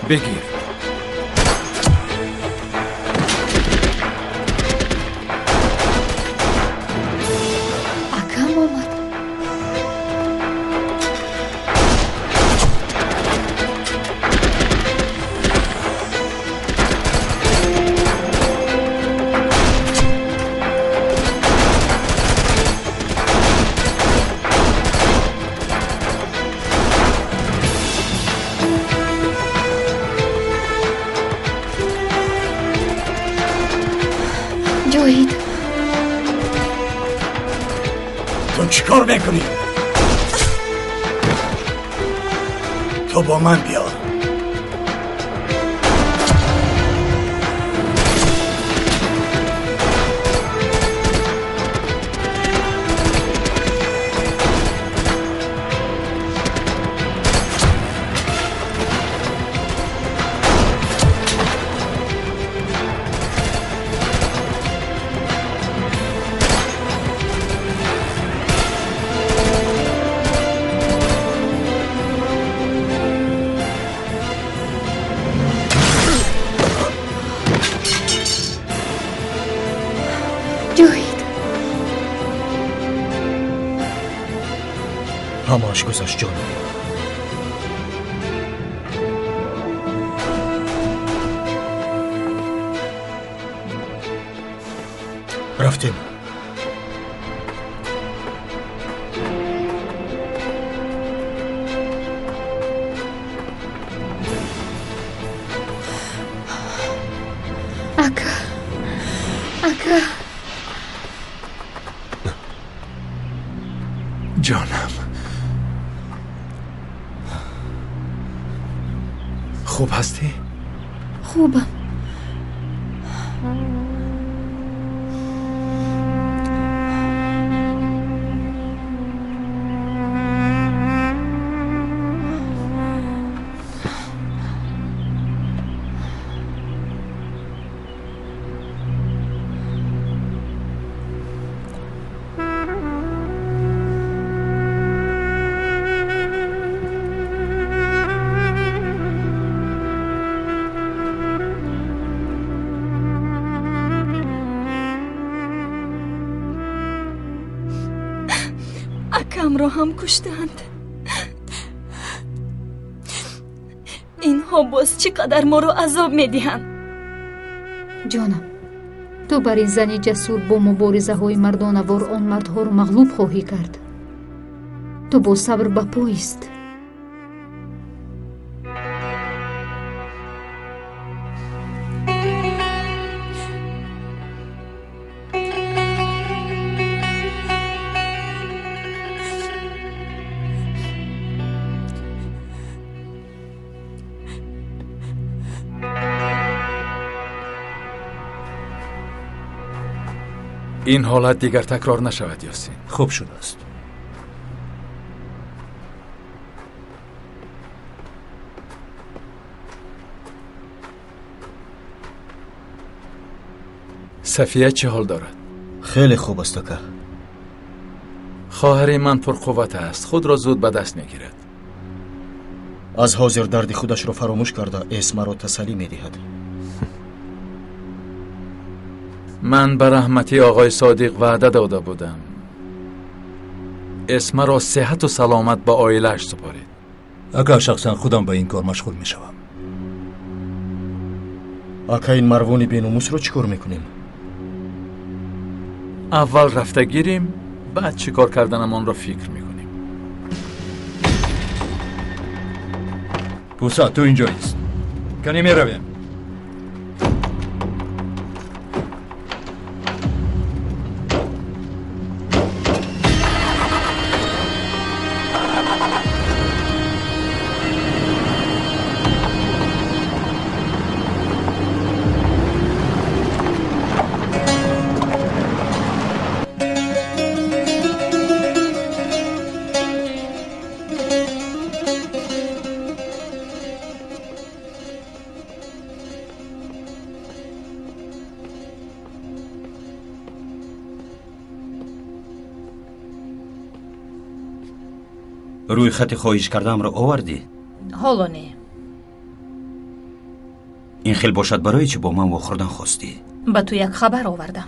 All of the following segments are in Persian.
بگیر. اکم آمد. تو چیکار میکنی؟ تو با من بیا. هماش گذاشت جانم. رفتیم. اکا جانم. خوب هستی؟ خوبم. اکم را هم کشتند. اینها باز چقدر ما را عذاب میدهند. جانم، تو بر این زنی جسور با مبارزه های مردانوار آن مردها را مغلوب خواهی کرد. تو با صبر به پا ایست. این حالت دیگر تکرار نشود یاسین. خوب شده است. صفیه چه حال دارد؟ خیلی خوب است که. خواهر من پرقوت است، خود را زود به دست میگیرد. از حاضر درد خودش را فراموش کرده اسم را تسلی میدهد. من به رحمتی آقای صادق وعده داده بودم اسم را صحت و سلامت به عائله‌اش سپارید. اگر شخصا خودم به این کار مشغول می شوم. اکا این مروون بیناموس رو چیکار میکنیم؟ اول رفته گیریم، بعد چیکار کردنمان را فکر میکنیم. پوسا تو اینجاییست. کنی می رویم. روی خط خواهش کردم را آوردی؟ حالا نه. این خیل باشد برای چی با من واخوردن خواستی؟ به تو یک خبر آوردم.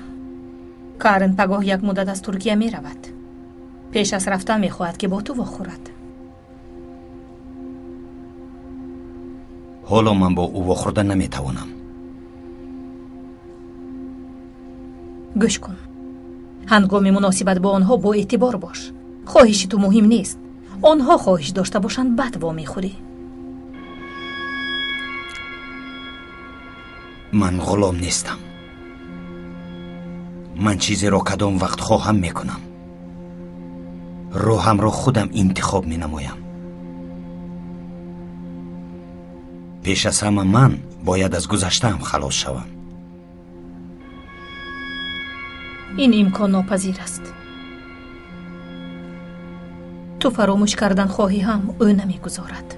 کارن پگاه یک مدت از ترکیه می رود. پیش از رفتن می خواهد که با تو واخورد. حالا من با او واخوردن نمی توانم. گوش کن. هنگام مناسبت با آنها با اعتبار باش. خواهش تو مهم نیست. آنها خواهش داشته باشند بد وامی خوری. من غلام نیستم. من چیزی را کدام وقت خواهم میکنم. روحم را خودم انتخاب می نمایم. پیش از همه من باید از گذشته‌ام خلاص شوم. این امکان ناپذیر است. تو فراموش کردن خواهی هم او نمیگذارد.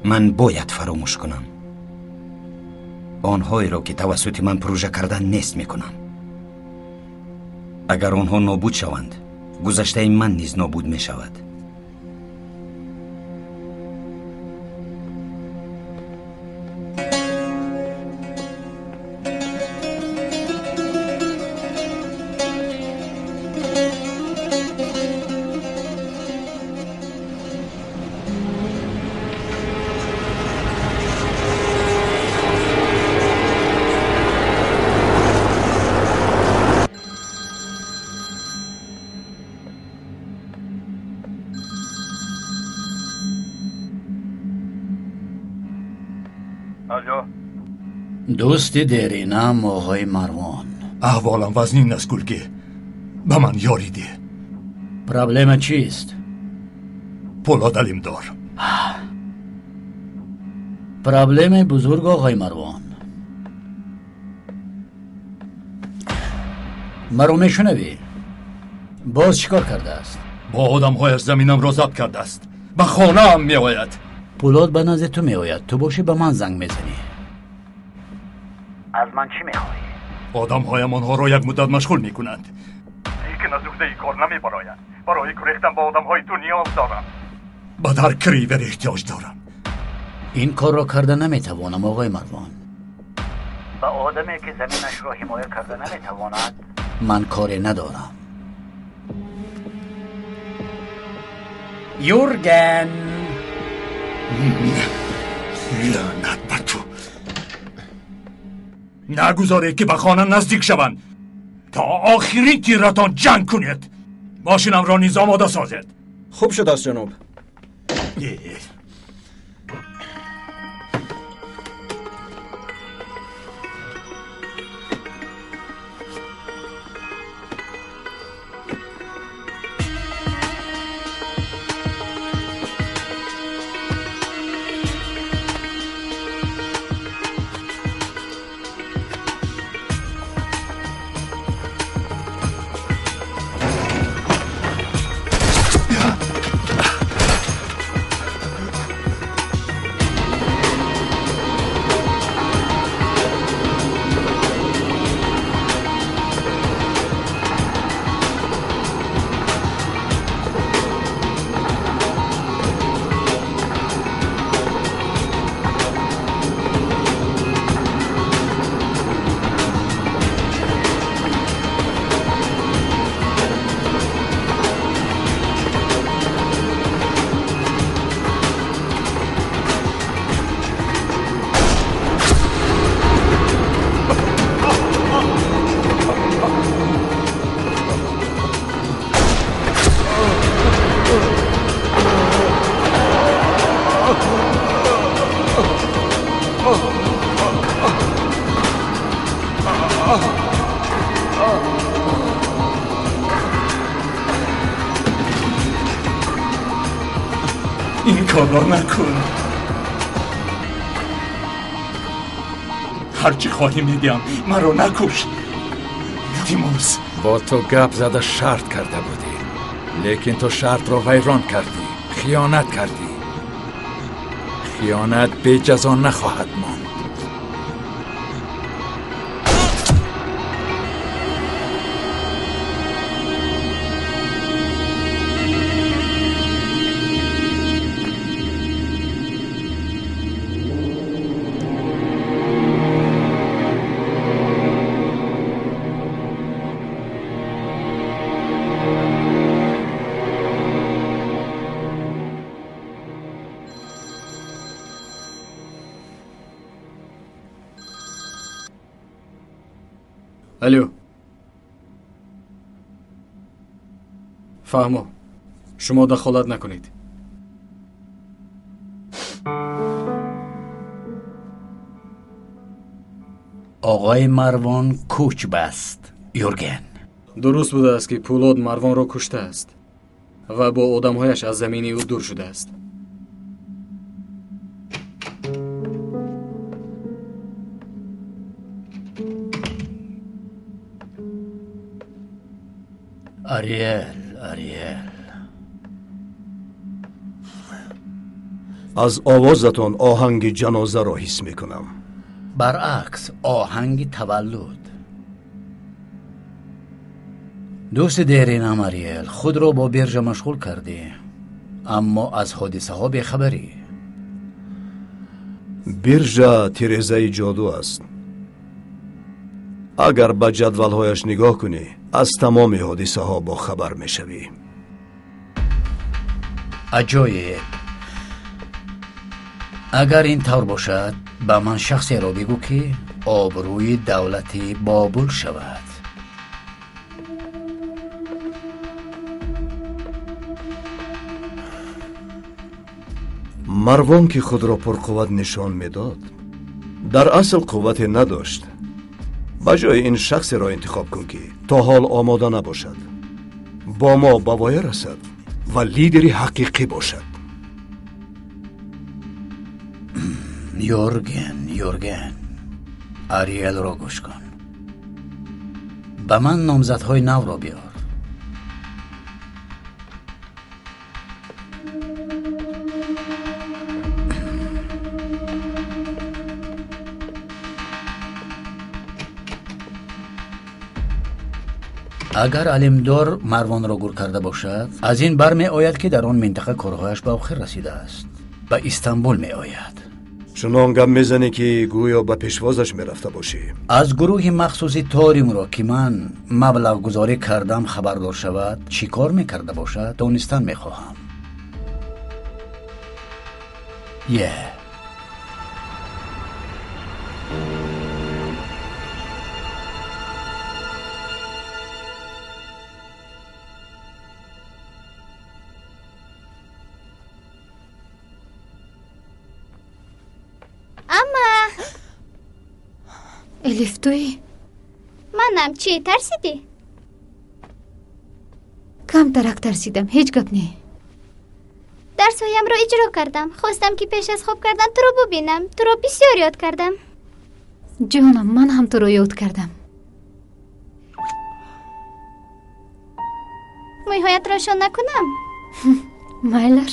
من باید فراموش کنم. آنهایی را که توسط من پروژه کردن نیست میکنم. اگر آنها نابود شوند، گذشته من نیز نابود می شود. دوست دیرینم آقای مروان. احوالم وزنین است گلگی. به من یاری ده. پرابلم چیست؟ پولاد علمدار. پرابلم بزرگ آقای مروان. مرو میشنوی؟ باز چیکار کرده است؟ با آدم های زمینم را ضبط کرده است. به خانه هم می آید. پولاد به نزد تو می آید. تو باشی به من زنگ میزنی. از من چی میخوایی؟ آدم هایم آنها را یک مدت مشغول میکنند. دیگه نزدیک ای کار نمیبراید. برای گریختن با آدم های تو نیاز دارم. به در کریور احتیاج دارم. این کار را کرده نمیتوانم آقای مروان. با آدمی که زمینش را حمایت کرده نمیتواند. من کاری ندارم. یورگن. لعنت بر تو. نگذاره که به خانه نزدیک شوند. تا آخرین تیرتان جنگ کنید. ماشینم را نیز آماده سازید. خوب شد است جناب. این کار را نکن. هرچی خواهی میدیم مرا نکش. تیموس با تو گپ زده شرط کرده بودی، لیکن تو شرط را ویران کردی. خیانت کردی. خیانت به جزا نخواهد ماند. الو فهمو شما دخالت نکنید. آقای مروان کوچ بست. یورگن درست بوده است که پولاد مروان را کشته است و با آدمهایش از زمین او دور شده است. اریل از آوازتان آهنگ جنازه را حس میکنم. برعکس آهنگ تولد. دوست دیرینم اریل، خود را با برج مشغول کردی اما از حادثه ها بیخبری. برج تیرزه جادو است. اگر به جدولهایش نگاه کنی از تمام حادثه ها با خبر میشوی. عجایب. اگر این طور باشد به من شخصی را بگو که آبروی دولت بابل شود. مروان که خود را پرقوت نشان میداد در اصل قوت نداشت. بجای این شخص را انتخاب کن که تا حال آماده نباشد، با ما به وای رسد و لیدری حقیقی باشد. یورگن اریل را گوش کن. به من نامزدهای نو را بیار. اگر علمدار مروان را گور کرده باشد از این بر می آید که در آن منطقه کارهایش به آخر رسیده است. به استانبول می آید. چنان گپ میزنی که گویا به پیشوازش میرفته باشی. از گروه مخصوصی تاریم را که من مبلغ گذاری کردم خبردار شود چی کار میکرده باشد دانستن میخواهم. الف توی؟ منم. چی ترسیدی؟ کم ترک ترسیدم. هیچ گپ نه. درسایم رو اجرا کردم. خواستم که پیش از خواب کردن تو رو ببینم. تو رو بسیار یاد کردم. جانم من هم تو رو یاد کردم. مویهایت روشن نکنم؟ مایلر.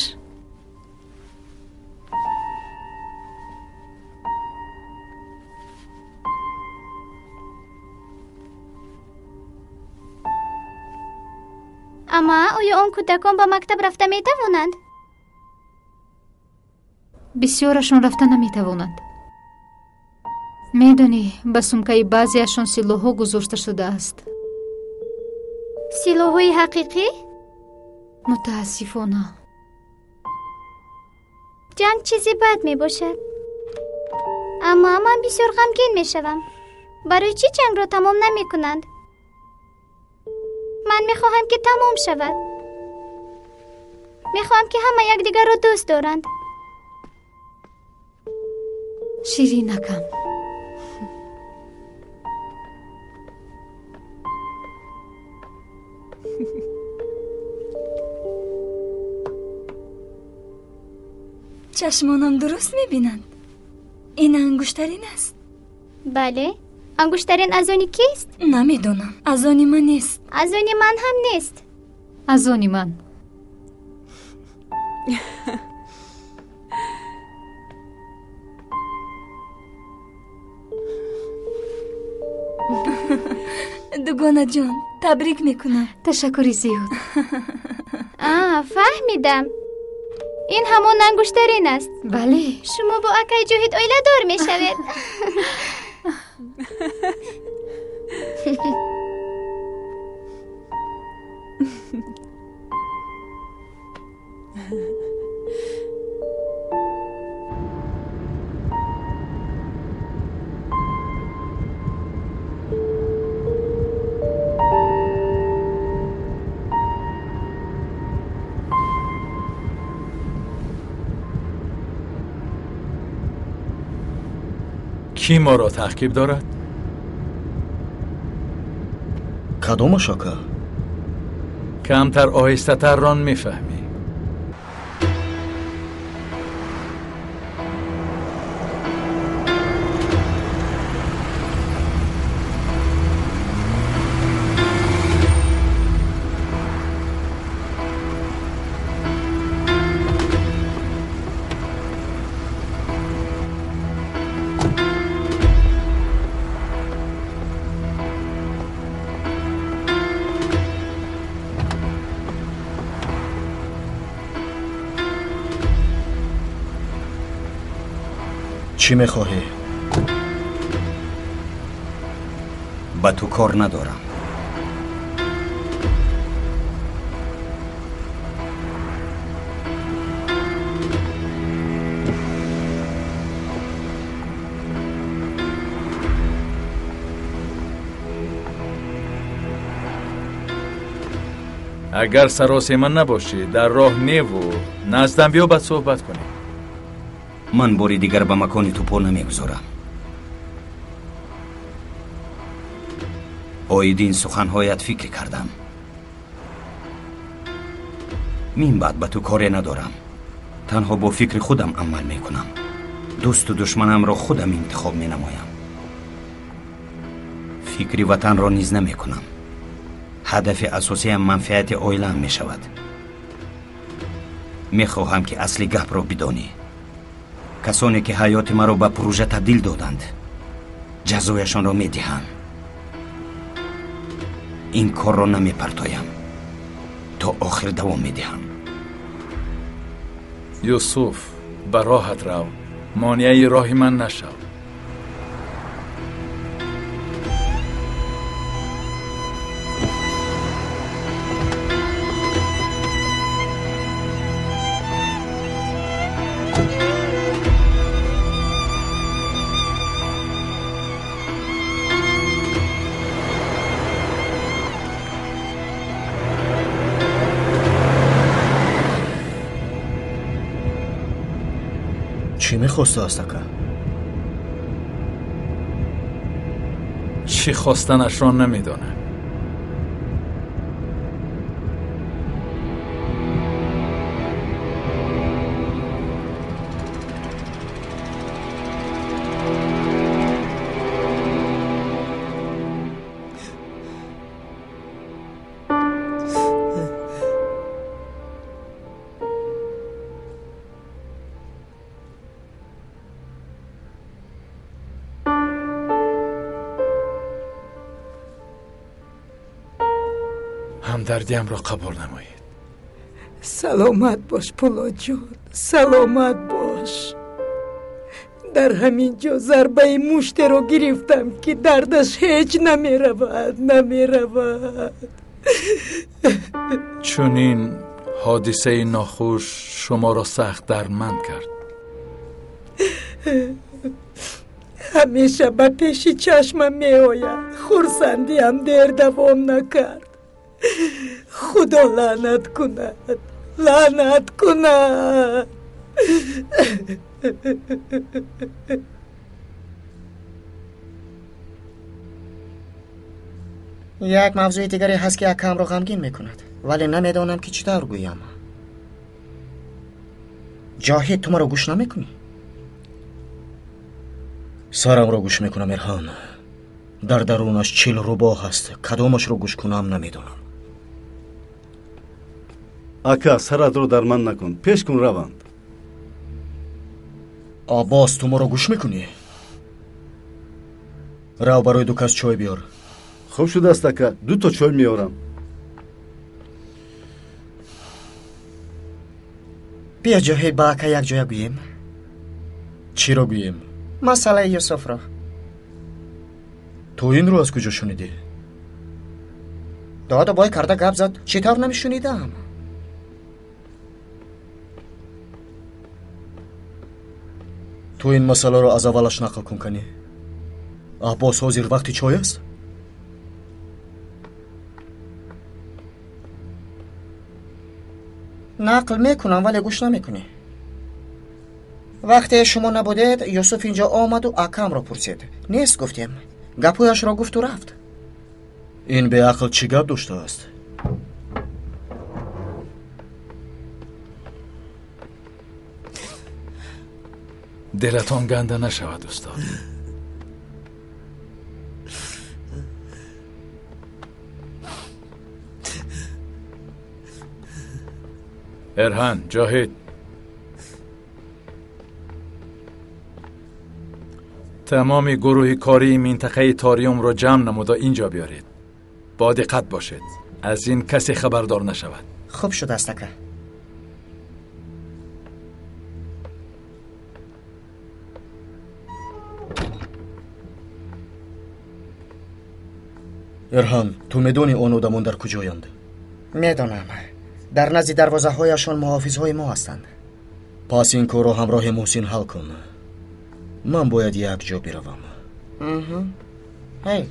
اما آیا اون کودکان با مکتب رفته می توانند؟ بسیارشون رفته نمی توانند. میدونی به سمکه بعضیشون سلاح‌ها گذاشته شده است. سلاح‌های حقیقی؟ متاسفانه. جنگ چیزی بد می باشد. اما من بسیار غمگین می شوم. برای چی جنگ را تمام نمی کنند؟ من می خواهم که تمام شود. می خواهم که همه یکدیگر را دوست دارند. شیری نکن. چشمانم درست میبینند. این انگشترین است. بله. انگشترین از آنی کیست؟ نمیدونم. از آنی من نیست. از آنی من هم نیست. از آنی من. دوگانه جان تبریک میکنم. تشکری زیاد. فهمیدم. این همون انگشترین است. بله. شما با اکای جوهید اویله دار می شوید. کی ما را تعقیب دارد؟ کدام شاکه؟ کمتر آهسته تر ران میفهمی. چی میخواهی؟ با تو کار ندارم. اگر سراسیمه من نباشی در راه نیو و نزدم بیا بعد صحبت کنیم. من باری دیگر به مکان تو پا نمیگذارم. آیدین سخنهایت فکر کردم. من بعد به تو کاری ندارم. تنها با فکر خودم عمل میکنم. دوست و دشمنم را خودم انتخاب می نمایم. فکر وطن را نیز نمی کنم. هدف اساسی منفعت عائله‌ام می شود. می خواهم که اصل گپ را بدانی. کسانی که حیات مرا به پروژه تبدیل دادند جزایشان را می دهم. این کار را نمی پرتایم. تا آخر دوام می دهم. یوسف به راحت رو. مانع راه من نشو. چی میخواسته استکه؟ چی خواستنش را نمیدانم. همدردیم را قبول نمایید. سلامت باش پولاد جان، سلامت باش. در همین جا ضربه مشت رو گرفتم که دردش هیچ نمی رود. چون این حادثه ناخوش شما را سخت دردمند کرد. همیشه به پیش چشمم می آید. خرسندیم دیر دوام نکرد. خدا لعنت کند. یک موضوع دیگری هست که یکم رو غمگین میکند، ولی نمیدانم که چطور گویم. جاهد تو مرا گوش نمیکنی؟ سرم رو گوش میکنم ارهان. در درونش 40 روباه هست. کدامش رو گوش کنم نمیدانم. اکا سرت رو در من نکن. پیش کن روند. عباس تو مرا گوش میکنی؟ رو برای 2 کس چای بیار. خوب شده است اکا. 2 تا چای میارم. بیا جاهد با اکا یک جای گوییم. چی رو گوییم؟ مسئله یوسف را. تو این رو از کجا شنیدی؟ دادا بای کرده گپ زد. چطور نمیشنیدم؟ تو این مسئله رو از اولش نقل کن کنی. عباس حاضر وقتی چای است؟ نقل میکنم ولی گوش نمیکنی. وقتی شما نبودید یوسف اینجا آمد و اکم را پرسید. نیست گفتیم. گپویش را گفت و رفت. این به عقل چی گپ داشته است؟ دلتان گنده نشود استاد. ارهان، جاهد، تمام گروه کاری منطقه تاریوم را جمع نموده اینجا بیارید. با دقت باشید، از این کسی خبردار نشود. خوب شد استکه. ارهان، تو میدونی اون آدمون در کجایند؟ میدونم. در نزد دروازه هایشان محافظ های ما هستند. پس این کار رو همراه محسن حل کن. من باید یک جا بروم. هی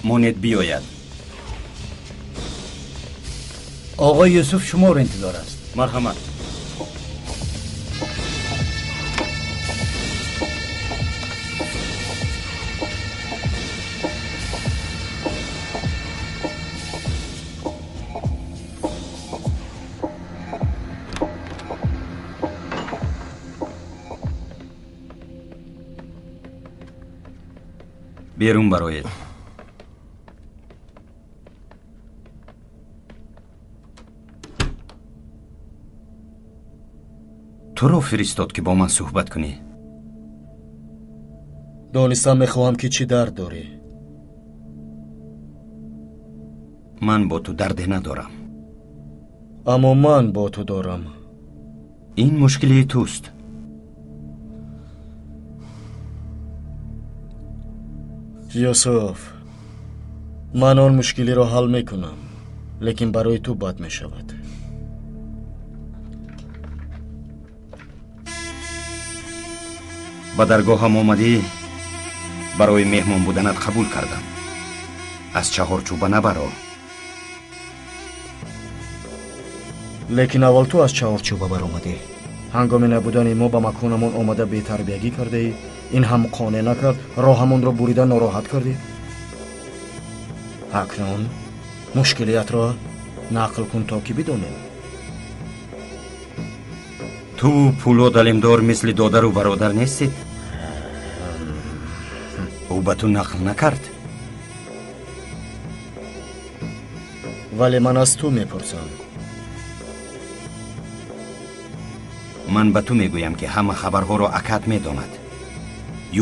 مونید بیاید. آقای یوسف شما رو انتظار است. مرحمت. بیرون برایید. تو رو فرستاد که با من صحبت کنی. دانستم میخواهم که چی درد داری. من با تو درد ندارم. اما من با تو دارم. این مشکلی توست. یوسف، من آن مشکلی را حل میکنم، لیکن برای تو بد میشود. ба даргоҳам омадӣ, барои меҳмон буданат қабул кардам. аз чаҳорчӯба набаро. лекин аввал ту аз чаҳорчӯба баромадӣ. ҳангоми набудани мо ба маконамон омада бетарбиягӣ кардаӣ, ин ҳам қонеъ накард, роҳамонро бурида нороҳат кардӣ. акнун мушкилиятро нақл кун то ки бидонем. ту Пулод Алимдор мисли додару бародар нестед? ӯ ба ту нақл накард? вале ман аз ту мепурсам. ман ба ту мегӯям ки ҳама хабарҳоро акад медонад.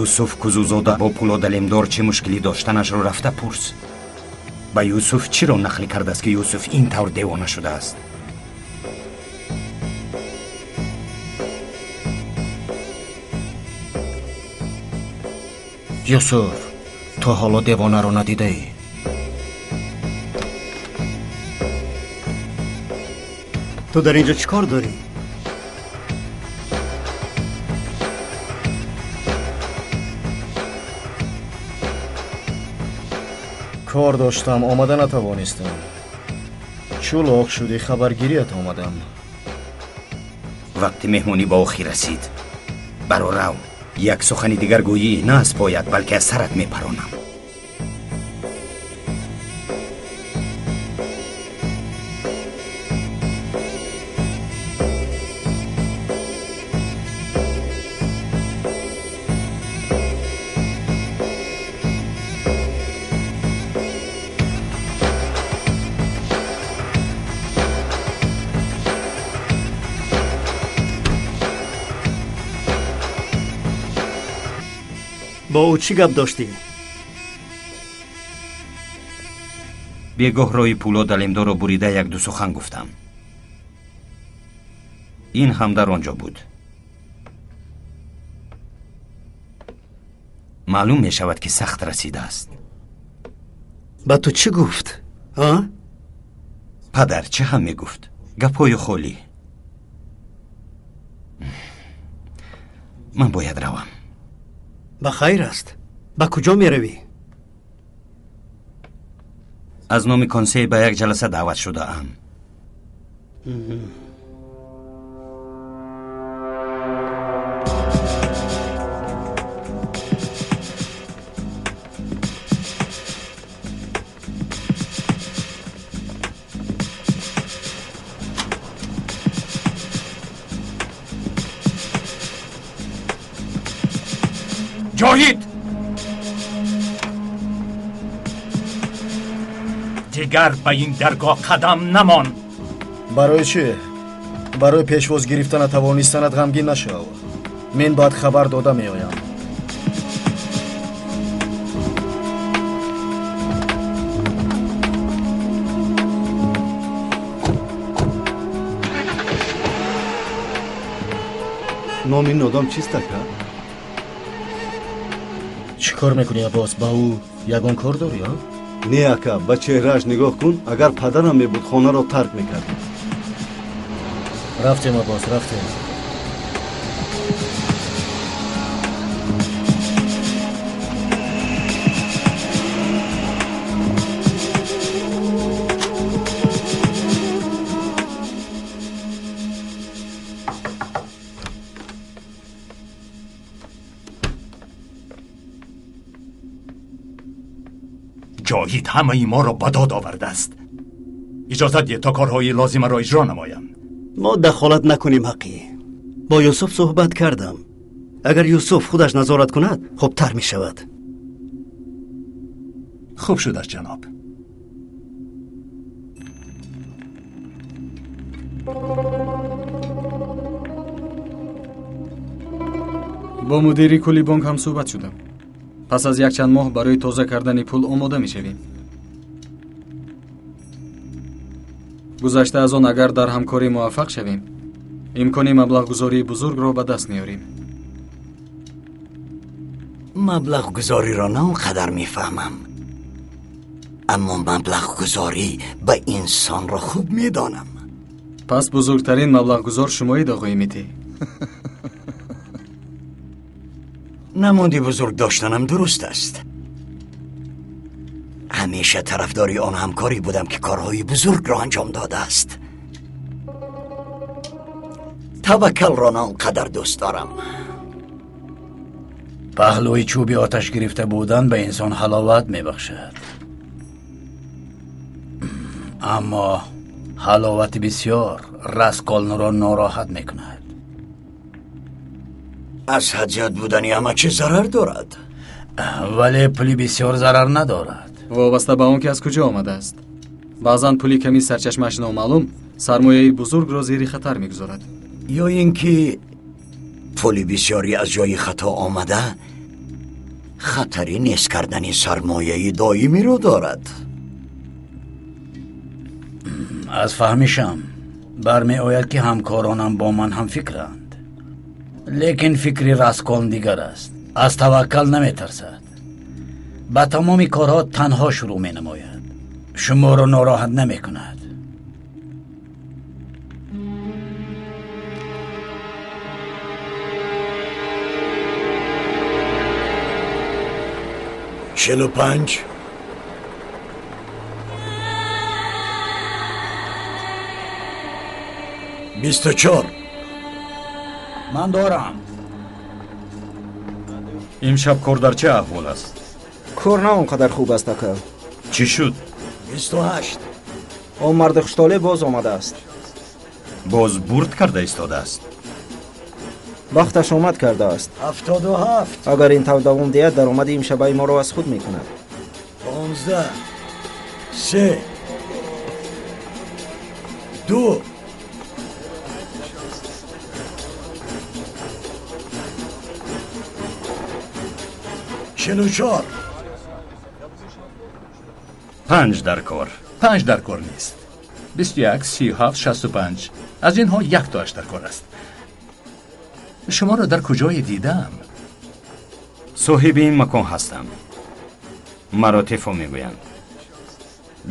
юсуф кузузода бо Пулод Алимдор чӣ мушкилӣ доштанашро рафта пурс. ба юсуф чиро нақлӣ кардааст ки юсуф ин тавр девона шудааст? юсуф, то ҳоло девонаро надидаӣ? ту дар инҷо чӣ кор дорӣ? кор доштам, омада натавонистам. чӯлоқ шудӣ, хабаргирият омадам. вақти меҳмонӣ ба охир расид. баро рав, як сухани дигар гӯyӣ на аз поят, балки аз сарат мепаронам. با او چی گپ داشتی؟ бегоҳ роҳи Пулод Алимдорро бурида як ду сухан гуфтам. ин ҳам дар он ҷо буд. маълум мешавад ки сахт расидааст. ба ту чӣ гуфт? падар чӣ ҳам мегуфт? гапҳои холӣ. ман бояд равам. ба хайр аст. ба куҷо меравӣ? аз номи консей ба як ҷаласа даъват шудаам. جاهید دیگر به این درگاه قدم نمان. барои чӣ? барои пешвоз гирифта натавонистанат ғамгин нашав. мен бояд хабар дода меоям. номи ин одам чист ака? чӣ кор мекунӣ Аббос? ба ӯ ягон кор дорӣ? не ака, ба чеҳрааш нигоҳ кун. агар падарам мебуд хонаро тарк мекард. рафтем Аббос, рафтем. جاهید همه ما را به داد آورده است. اجازت ده تا کارهای لازم را اجرا نمایم. ما دخالت نکنیم حقی. با یوسف صحبت کردم. اگر یوسف خودش نظارت کند خوبتر می شود. خوب شد است جناب. با مدیری کلی بانک هم صحبت شدم. پس از یک چند ماه برای تازه کردن پول آماده می شویم. گذشته از آن اگر در همکاری موفق شویم امکان مبلغ گذاری بزرگ را به دست میاریم. مبلغ گذاری را نه اونقدر میفهمم، اما مبلغ گذاری به انسان را خوب میدانم. پس بزرگترین مبلغ گذار شمایید آقای میتی. نمادی بزرگ داشتنم درست است. همیشه طرفداری آن همکاری بودم که کارهای بزرگ را انجام داده است. توکل را نه آنقدر دوست دارم. پهلوی چوبی آتش گرفته بودن به انسان حلاوت میبخشد، اما حلاوت بسیار رسکالن را ناراحت میکند. از حجت بودنی همه چه ضرر دارد، ولی پولی بسیار ضرر ندارد. وابسته به اون که از کجا آمده است. بعضا پولی کمی سرچشمش نامعلوم سرمایه بزرگ را زیر خطر میگذارد. یا اینکه پولی بسیاری از جای خطا آمده خطری نیست کردن سرمایه دائمی رو دارد. از فهمیشم برمی آید که همکارانم با من هم فکرند، لیکن فکری رسکالن دیگر است. از توکل نمی ترسد. با تمامی کارها تنها شروع می نماید. شما را ناراحت نمی کند. 45 24 من دارم. امشب کار در چه احوال است؟ کار نه اونقدر خوب است اکا. چی شد؟ 28 آن مرد خوشتاله باز آمده است. باز برد کرده ایستاده است. وقتش آمد کرده است. 77 اگر این طور دوام دهد درآمد امشبه ما را از خود میکند. 15 3 2 44 5 در کار. 5 در کار نیست. 21 37 65 از اینها یک تاش در کار است. شما را در کجای دیدم؟ صاحب این مکان هستم. مرا تفا میگویند.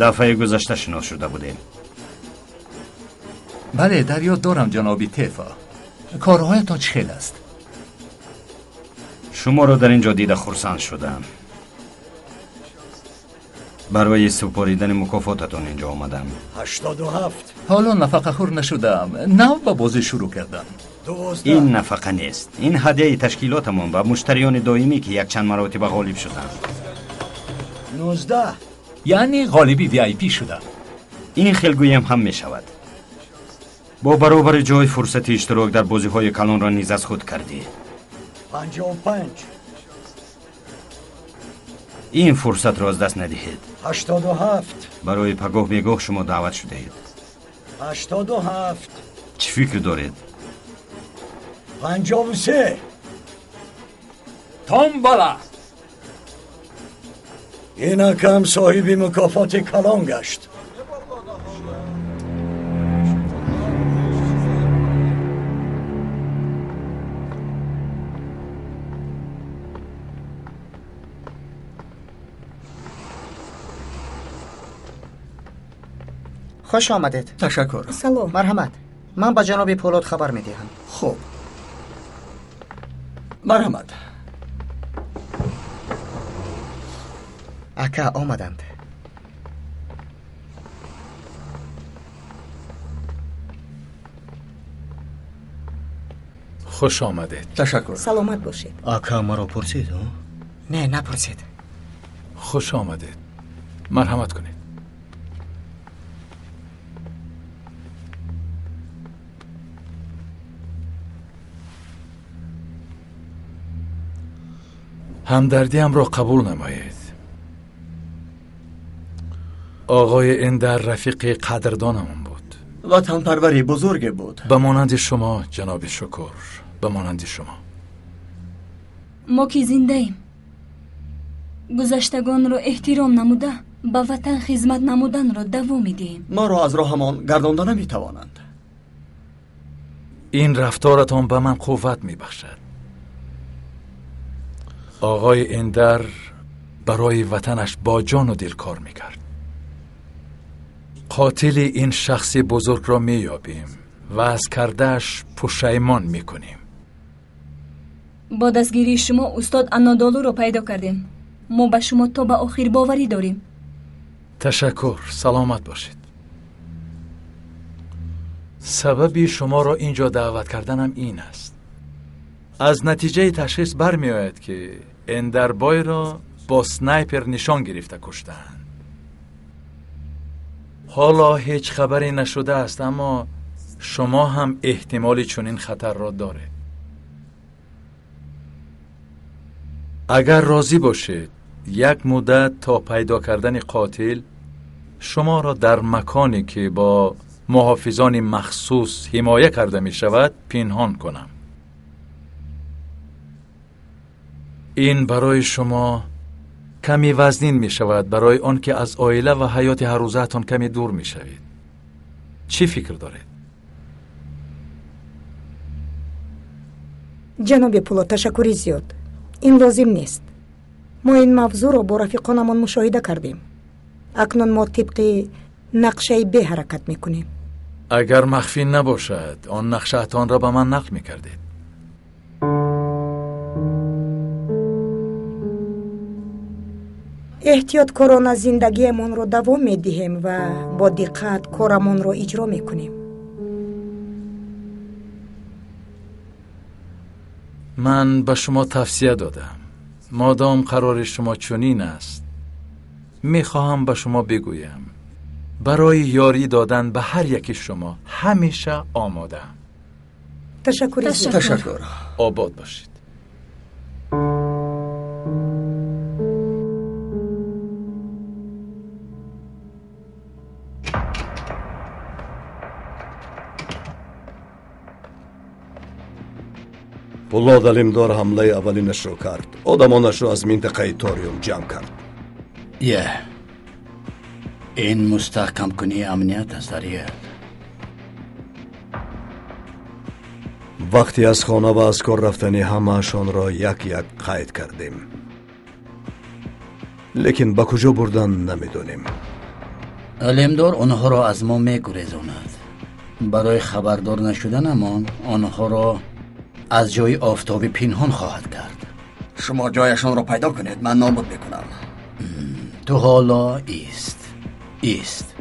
دفعه گذشته شناس شده بودیم. بله در یاد دارم جنابی تفا. کارهایتان چه خیل است؟ شما را در اینجا دیده خرسند شدم. برای سپاریدن مکافاتتان اینجا آمدم. 87 حالا نفقه خور نشدم. نو با بازی شروع کردم. 12 این نفقه نیست. این هدیه تشکیلاتمان و مشتریان دائمی که یک چند مراتب غالب شدند. 19 یعنی غالبی وی آی پی شدم. این خلگویم هم می شود. با برابر جای فرصت اشتراک در بازی های کلان را نیز از خود کردی. 55 این فرصت را از دست ندهید. 87 برای پگاه بیگاه شما دعوت شده اید. 87 چی فکر دارید؟ 53 تومبالا این کم صاحب مکافات کلان گشت. خوش آمدید. تشکر. سلام. مرحمت. من با جناب پولاد خبر میدهم. خوب. مرحمت. اکا آمدند. خوش آمدید. تشکر. سلامت باشید. اکا مرا پرسید؟ نه نپرسید. خوش آمدید. مرحمت کنید. همدردیم را قبول نمایید. آقای اندر رفیق قدردانمون بود. وطن پروری بزرگ بود. به مانند شما جناب شکر، به مانند شما. ما که زنده ایم گذشتگان را احترام نموده به وطن خدمت نمودن را دوام میدیم. ما را از راهمان گردانده نمیتوانند. این رفتارتان به من قوت میبخشد. آقای اندر برای وطنش با جان و دل کار میکرد. قاتل این شخص بزرگ را مییابیم و از کردهش پشیمان میکنیم. با دستگیری شما استاد انادالو رو پیدا کردیم. ما به شما تا به آخر باوری داریم. تشکر. سلامت باشید. سببی شما را اینجا دعوت کردنم این است. از نتیجه تشخیص برمی آید که اندربای را با سنایپر نشان گرفته کشتند. حالا هیچ خبری نشده است، اما شما هم احتمالی چنین خطر را داره. اگر راضی باشید یک مدت تا پیدا کردن قاتل شما را در مکانی که با محافظان مخصوص حمایه کرده می شود پنهان کنم. این برای شما کمی وزنین می شود، برای آن که از عائله و حیات هر روزتان کمی دور می شوید. چی فکر دارید؟ جناب پولو، تشکری زیاد. این لازم نیست. ما این موضوع رو با رفیقانمان مشاهده کردیم. اکنون ما طبق نقشه ب حرکت میکنیم. اگر مخفی نباشد آن نقشه‌تان را به من نقل میکردید. احتیاط کارانه زندگیمان رو دوام میدهیم و با دقت کارمان رو اجرا میکنیم. من به شما توصیه دادم. مادام قرار شما چنین است، میخواهم به شما بگویم برای یاری دادن به هر یکی شما همیشه آماده. تشکر. آباد باشید. پولاد علمدار حمله اولینش رو کرد. آدمانش رو از منطقه تاریوم جمع کرد. این مستحکم کنی امنیت است داریل. وقتی از خانه و از کار رفتنی همه‌شان را یک یک قید کردیم، لیکن با کجا بردن نمیدونیم. علمدار آنها را از ما میگریزاند. برای خبردار نشدنمان آنها را از جای آفتابی پنهان خواهد کرد. شما جایشان را پیدا کنید، من نابود میکنم. تو حالا ایست.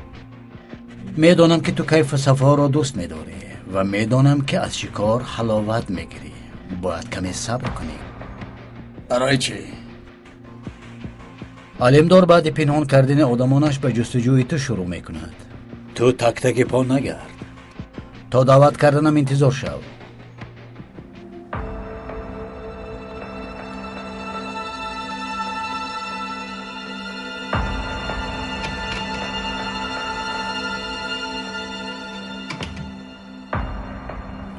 میدانم که تو کیف صفا را دوست میداری و میدانم که از شکار حلاوت میگیری. باید کمی صبر کنی. برای چی؟ علمدار بعد پنهان کردن آدمانش به جستجوی تو شروع میکند. تو تک تک پا نگرد. تا دعوت کردنم انتظار شو.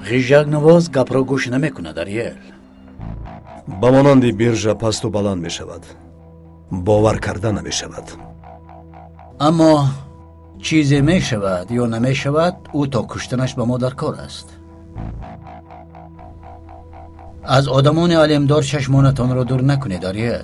غیژک نواز گپ را گوش نمیکنه داریل. با مانندی بیرژا پست و بلند می شود. باور کرده نمی شود. اما چیزی می شود یا نمی شود او تا کشتنش به ما در کار است. از آدمان علمدار چشمانتان را دور نکنید داریل.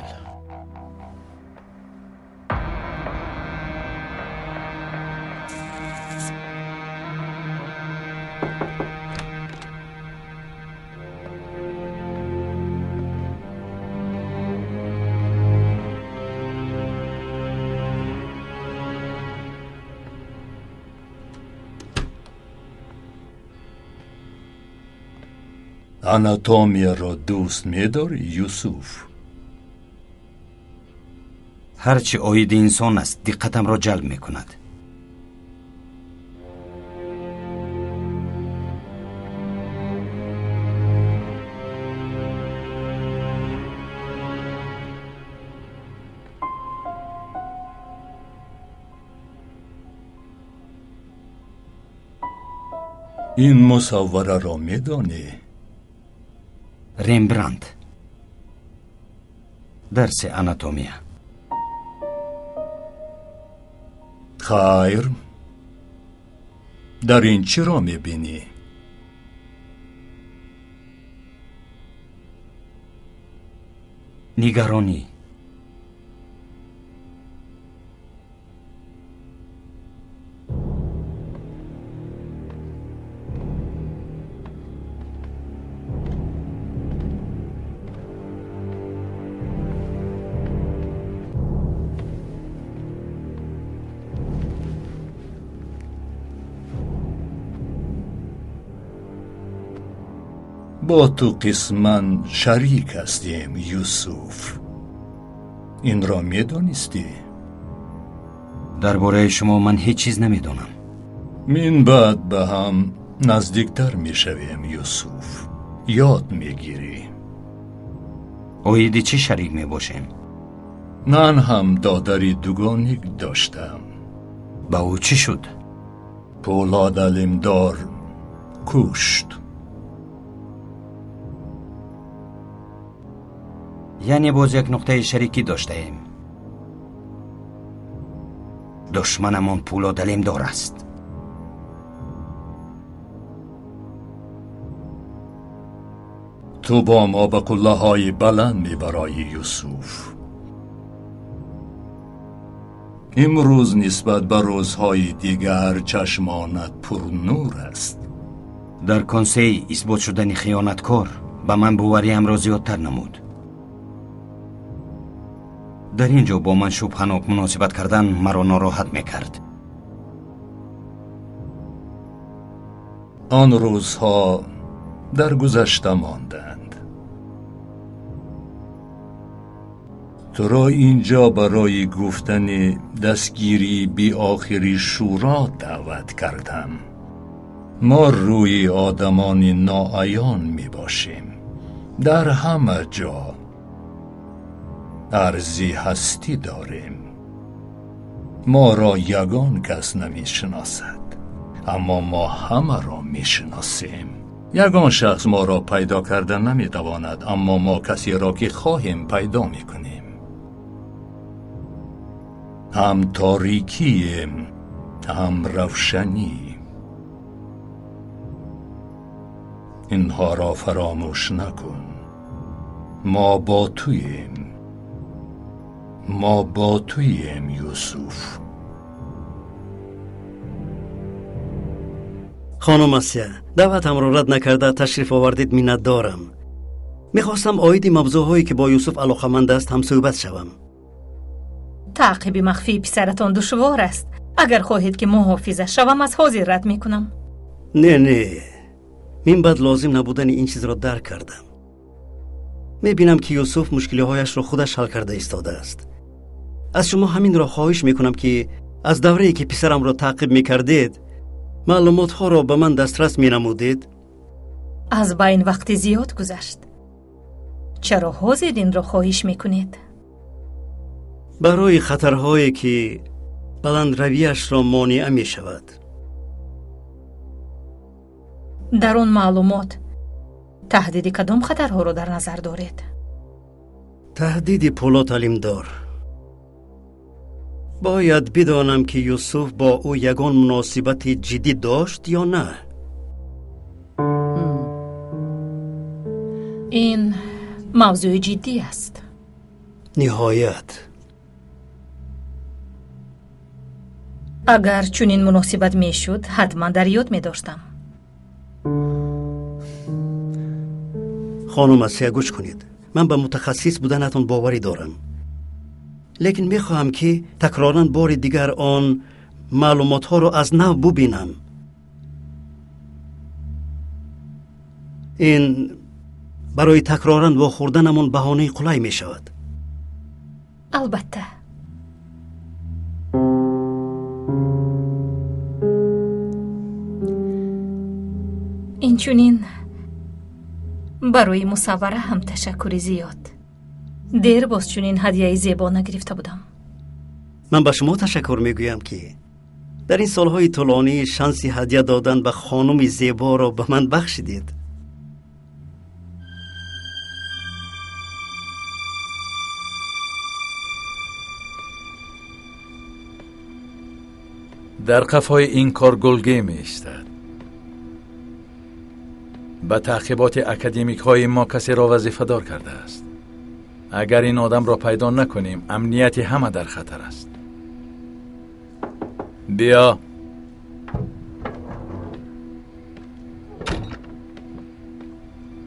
آناتومیا را دوست می‌داری یوسف؟ هرچی آید انسان است دقتم را جلب می‌کند. این مصوره را می‌دانی؟ رمبرانت. درس آناتومیا. خیر. در این چی را می‌بینی؟ نگرانی. با تو قسماً شریک هستیم یوسف. این را میدانستی؟ درباره شما من هیچ چیز نمیدونم. من بعد به هم نزدیکتر میشویم یوسف. یاد میگیری. اویدی چی شریک میباشیم؟ من هم دادری دوگانیک داشتم. با او چی شد؟ پولاد علمدار کشت. یعنی باز یک نقطه شریکی داشته ایم. دشمنمون پولاد علمدار است. تو با ما به قله های بلند میبرای یوسف. امروز نسبت به روزهای دیگر چشمانت پر نور است. در کنسی اثبات شدن خیانتکار به من باوریم را زیادتر نمود. در اینجا با من شبهناک مناسبت کردن مرا ناراحت میکرد. آن روزها در گذشته ماندند. تو را اینجا برای گفتن دستگیری بی آخری شورا دعوت کردم. ما روی آدمان ناعیان می باشیم. در همه جا ارزی هستی داریم. ما را یگان کس نمی شناسد، اما ما همه را می شناسیم. یگان شخص ما را پیدا کردن نمی تواند، اما ما کسی را که خواهیم پیدا می کنیم. هم تاریکیم هم روشنی. اینها را فراموش نکن. ما با توییم. ما با توییم یوسف. خانم آسیا، دعوتم را رد نکرده تشریف آوردید منت دارم. میخواستم آیدی موضوعهایی که با یوسف علاقمند است هم صحبت شوم. تعقیب مخفی پسرتان دشوار است. اگر خواهید که محافظش شوم از حاضر رد میکنم. نه من بعد لازم نبودن این چیز را درک کردم. میبینم که یوسف مشکلهایش را خودش حل کرده ایستاده است. از شما همین را خواهش میکنم که از دوره‌ای که پسرم را تعقیب میکردید معلومات ها را به من دسترس مینمودید. از بین وقت زیاد گذشت. چرا حاضر این را خواهش میکنید؟ برای خطرهایی که بلند رویش را مانع می شود. در آن معلومات تهدید کدام خطرها را در نظر دارید؟ تهدید پولاد علمدار. باید بدانم که یوسف با او یگان مناسبت جدی داشت یا نه. این موضوع جدی است. نهایت. اگر چنین مناسبت می شد حتما در یاد می داشتم. خانم آسیا گوش کنید. من به متخصص بودنتون باوری دارم، لیکن می خواهم که تکراراً بار دیگر آن معلومات ها را از نو ببینم. این برای تکراراً واخوردنمون بهانه قلای می شود. البته. این چونین برای مصوره هم تشکر زیاد. دیر باز چونین هدیه زیبا نگرفته بودم. من به شما تشکر میگویم که در این سالهای طولانی شانسی هدیه دادن به خانم زیبا را به من بخشیدید. در قفای این کار گلگه می ایستد. به تعقیبات اکادمیک های ما کسی را وظیفه دار کرده است. اگر این آدم را پیدا نکنیم امنیت همه در خطر است. بیا.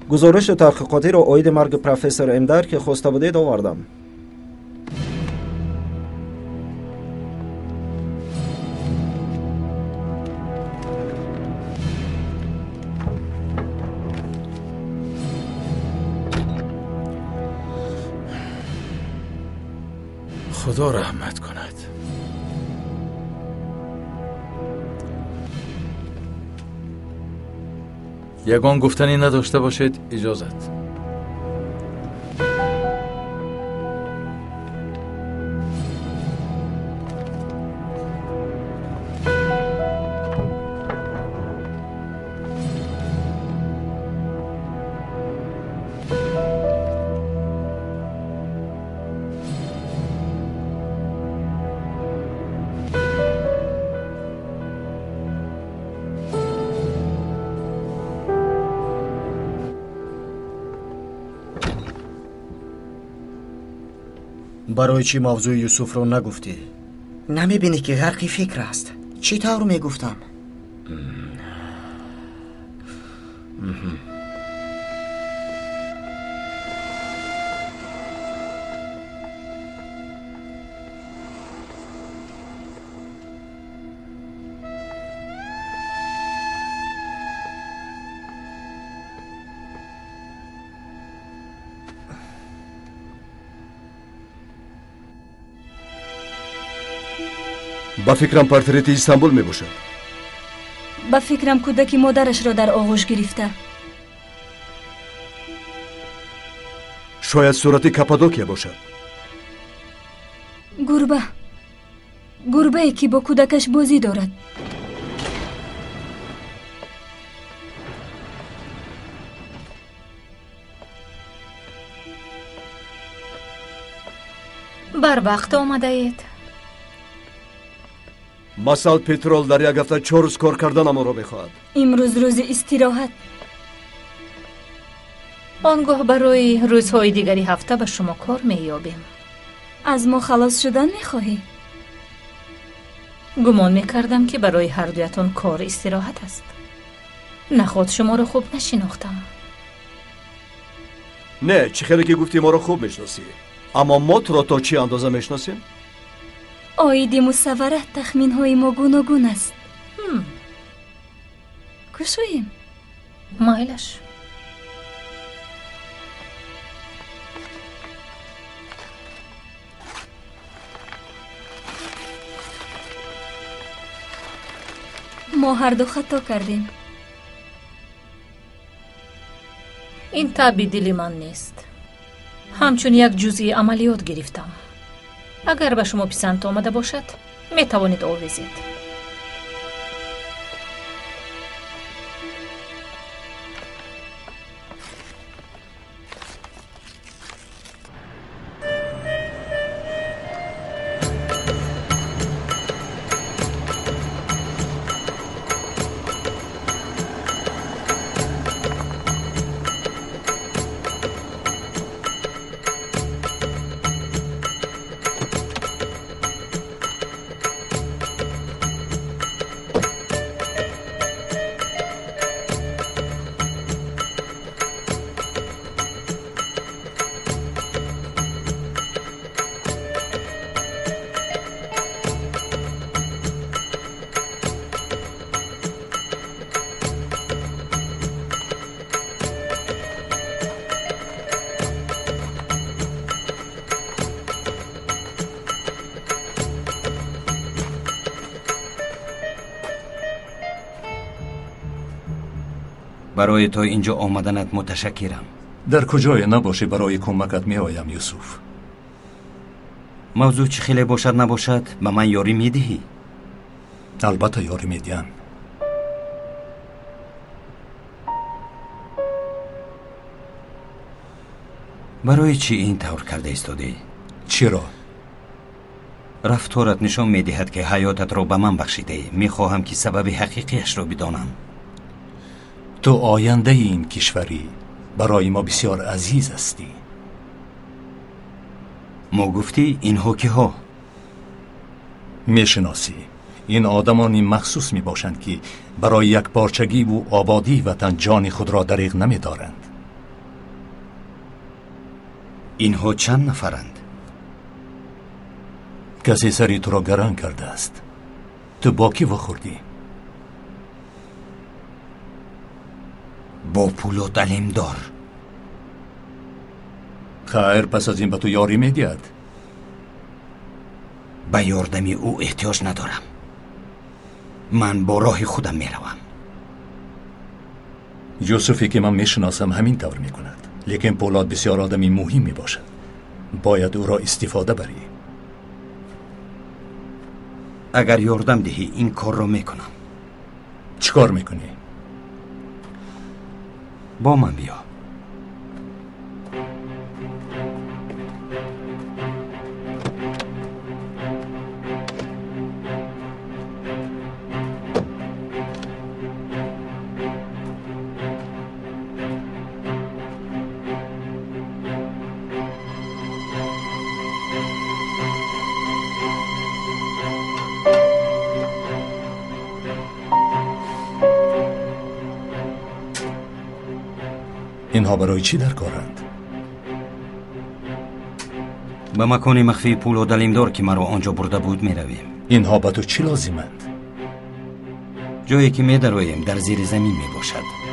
گزارش تحقیقاتی را عاید مرگ پروفسور امدر که خواسته بودید آوردم. خدا رحمت کند. یگان گفتنی نداشته باشید اجازت. برای چی موضوع یوسف رو نگفتی؟ نمیبینی که غرقی فکر است؟ چی طور میگفتم؟ با فکرم پورتریت استانبول می باشد. با فکرم کودکی مادرش را در آغوش گرفته. شاید صورت کاپادوکیا باشد. گربه ای که با کودکش بازی دارد. بر وقت آمده اید. مسال پترول در یک هفته 4 روز کار کردن ما را میخواهد. امروز روز استراحت. آنگاه برای روزهای دیگری هفته به شما کار مییابیم. از ما خلاص شدن میخواهی؟ گمان میکردم که برای هر دویتان کار استراحت است. نخود شما را خوب نشناختم. نه، چه خیلی که گفتی ما را خوب میشناسی، اما ما تو را تا چی اندازه میشناسیم؟ آید مصوره تخمین های ما گوناگون است. گوشویم مایلش. ما هر دو خطا کردیم. این تابی دلی من نیست. همچون یک جزئی عملیات گرفتم. اگر به شما پسند آمده باشد می توانید آویزید. برای تو اینجا آمدنت متشکرم. در کجای نباشه برای کمکت می آیم یوسف. موضوع چه خیلی باشد نباشد به من یاری میدهی؟ البته یاری میدیم. برای چی این طور کرده ایستادی؟ چرا؟ رفتارت نشان میدهد که حیاتت را به من بخشیده. میخواهم که سبب حقیقیش را بدانم. تو آینده این کشوری، برای ما بسیار عزیز هستی. ما گفتی اینها که ها؟ میشناسی این آدمانی مخصوص می باشند که برای یک پارچگی و آبادی وطن جان خود را دریغ نمی دارند. اینها چند نفرند؟ کسی سری تو را گران کرده است. تو با کی وخوردی؟ با پولاد علمدار. خیر، پس از این به تو یاری میدید. به یاردمی او احتیاج ندارم. من با راه خودم میروم. یوسفی که من میشناسم همین طور میکند، لیکن پولاد بسیار آدمی مهم میباشد. باید او را استفاده بری. اگر یاردم دهی این کار را میکنم. چیکار میکنی؟ با من بیا. اینها برای چی در کارند؟ به مکان مخفی پول و دلیمدار که مرا آنجا برده بود می رویم. اینها به تو چی لازمند؟ جایی که می درویم در زیر زمین می باشد.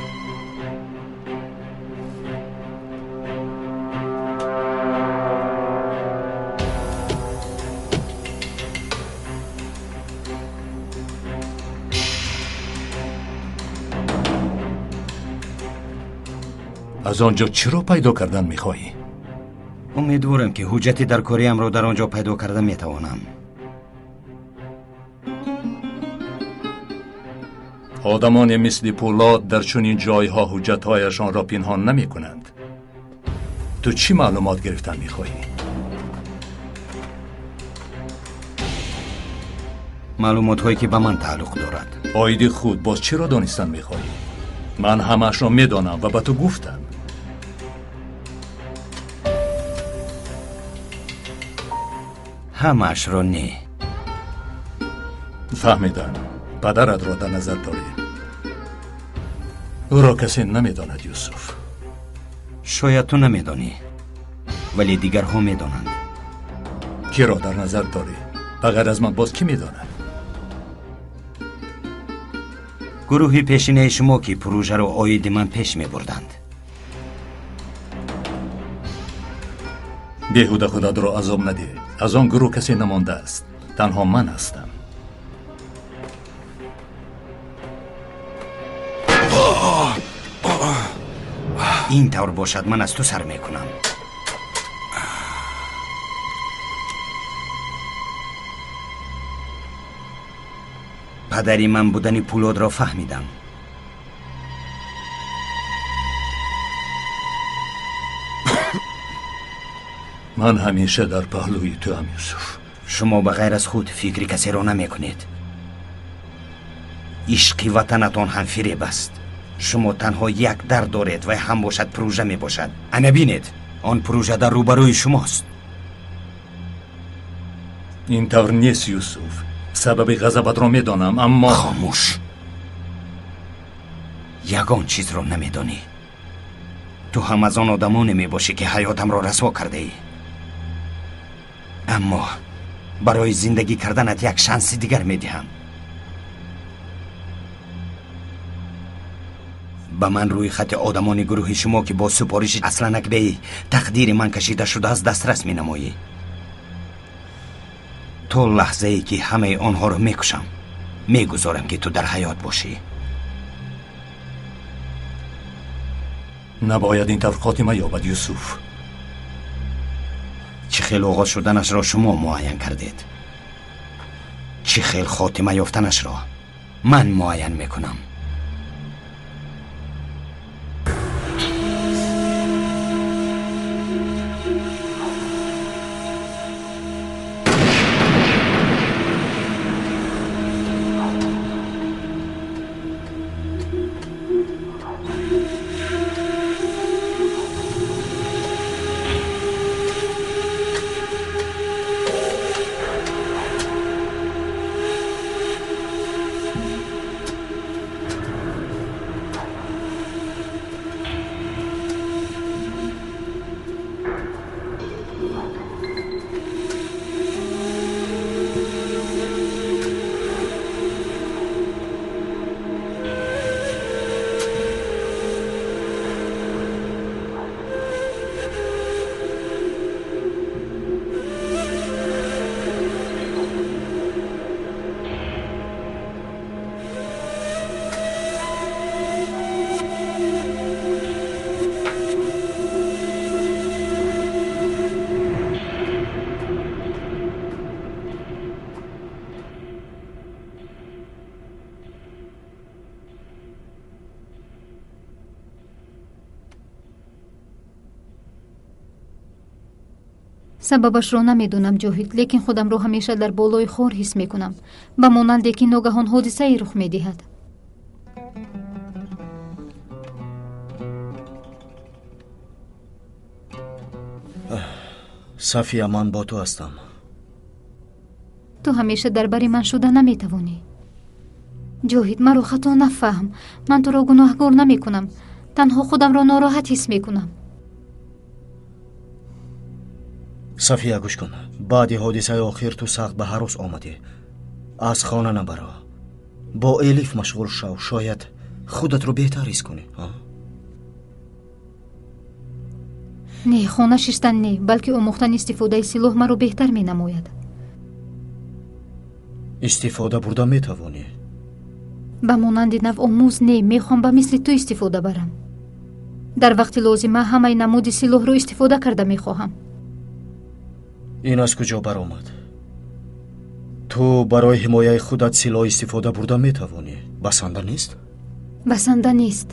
از آنجا چی را پیدا کردن میخواهی؟ امیدوارم که حجتی در کاریم را در آنجا پیدا کردن میتوانم. آدمان مثل پولاد در چنین جایها حجتهایشان را پنهان نمی کنند. تو چی معلومات گرفتن میخواهی؟ معلومات هایی که به من تعلق دارد. آیدی خود باز چی را دانستن میخواهی؟ من همش را میدانم و به تو گفتم. همش را نه. فهمیدم. پدرت را در نظر داری. او را کسی نمیداند یوسف. شاید تو نمیدانی، ولی دیگرها میدانند. کی را در نظر داری؟ بغیر از من باز کی میداند؟ گروهی پیشینه شما که پروژه را آید من پیش می بردند. بیهوده خودت را عذاب ندی. از آن گروه کسی نمانده است. تنها من هستم. این طور باشد من از تو سر میکنم. پدری من بودن پولاد را فهمیدم. من همیشه در پهلوی تو هم یوسف. شما بغیر از خود فکری کسی را نمی کنید. عشق وطنتان هم فریب است. شما تنها یک درد دارید و هم باشد پروژه می باشد. انا بینید آن پروژه در روبروی شماست. این طور نیست یوسف. سبب غضبت را می دانم اما خاموش. یگان چیز را نمی دانی. تو هم از آن آدمانی می باشی که حیاتم را رسوا کرده ای. اما برای زندگی کردنت یک شانس دیگر می دهم. به من روی خط آدمان گروه شما که با سپارش اصلا نکبه تقدیر من کشیده شده از دسترس می نمایی. تو لحظه ای که همه آنها رو می کشم می گذارم که تو در حیات باشی. نباید این طور خاتمه یابد یوسف. چه خیل آغاز شدنش را شما معین کردید، چه خیل خاتمه یافتنش را من معین میکنم. сабабаш ро намедонам ҷоҳид, лекин худамро ҳамеша дар болои хор ҳис мекунам, ба монанде ки ногаҳон ҳодисае рух медиҳад. сафия, ман бо ту ҳастам. ту ҳамеша дар бари ман шуда наметавонӣ. ҷоҳид, маро хато нафаҳм. ман туро гуноҳгор намекунам. танҳо худамро нороҳат ҳис мекунам. сафия, гӯш кун. баъди ҳодисаи охир ту сахт ба ҳарос омадӣ. аз хона набаро. бо элиф машғул шав. шояд худатро беҳтар ҳис кунӣ. не, хона шистан не, балки омӯхтани истифодаи силоҳ маро беҳтар менамояд. истифода бурда метавонӣ. ба монанди навомӯз не, мехоҳам ба мисли ту истифода барам. дар вақти лозима ҳамаи намуди силоҳро истифода карда мехоҳам. ин аз куҷо баромад? ту барои ҳимояи худат силоҳ истифода бурда метавонӣ. басанда нест? басанда нест.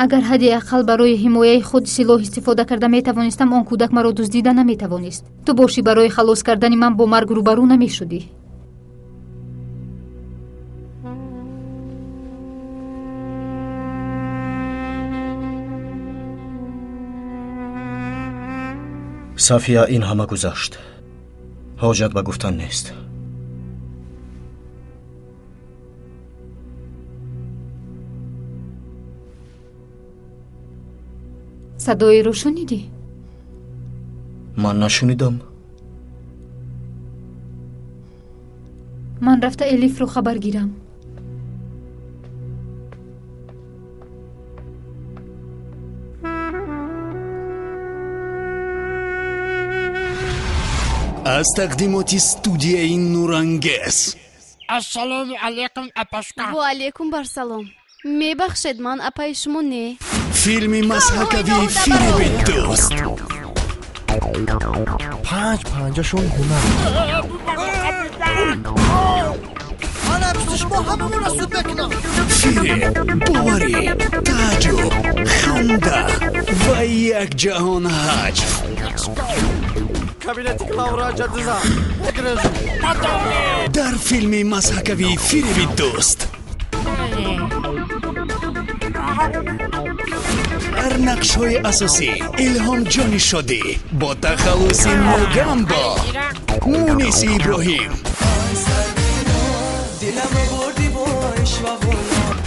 агар ҳадди ақал барои ҳимояи худ силоҳ истифода карда метавонистам, он кӯдак маро дуздида наметавонист. ту бошӣ барои халос кардани ман бо марг рӯбарӯ намешудӣ. сафия, ин ҳама гузашт. ҳоҷат ба гуфтан нест. садоеро шунидӣ? ман нашунидам. ман рафта элифро хабар гирам. از تقدیمات استودیوی نورانگیز. السلام علیکم اپاشکا. و علیکم برسلام. میبخشید من اپای شما نه. فیلم مسحکوی فیلم دوست. 5-5شون هنر. انا پیش شما هممون را سود بکنم. فیلم باوری، تعجب، خنده و یک جهان حج. در فیلم مسحکوی فیلم دوست در نقش‌های اساسی الهام جانی شده با تخلص موگامبا مونس ابراهیم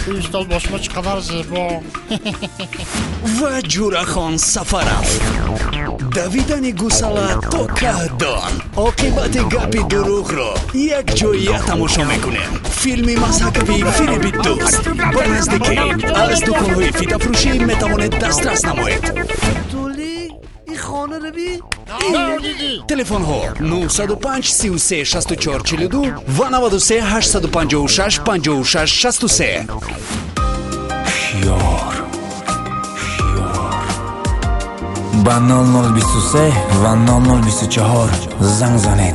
ایستال باشما چقدر زیبا و جورخان سفرف دویدن گوساله تا کهدان عاقبت گپی دروغ را یک جایی تماشا میکنیم. فیلم مسحکوی فیلم دوست با نزدیکی از دکان‌های فیلم فروشی میتوانید دسترس نمایید. تولی این خانه رو بی؟ تلفن ها 905 33 64 42 و 93 856 56 63. خیار با 0023 و 0024 زنگ زنید.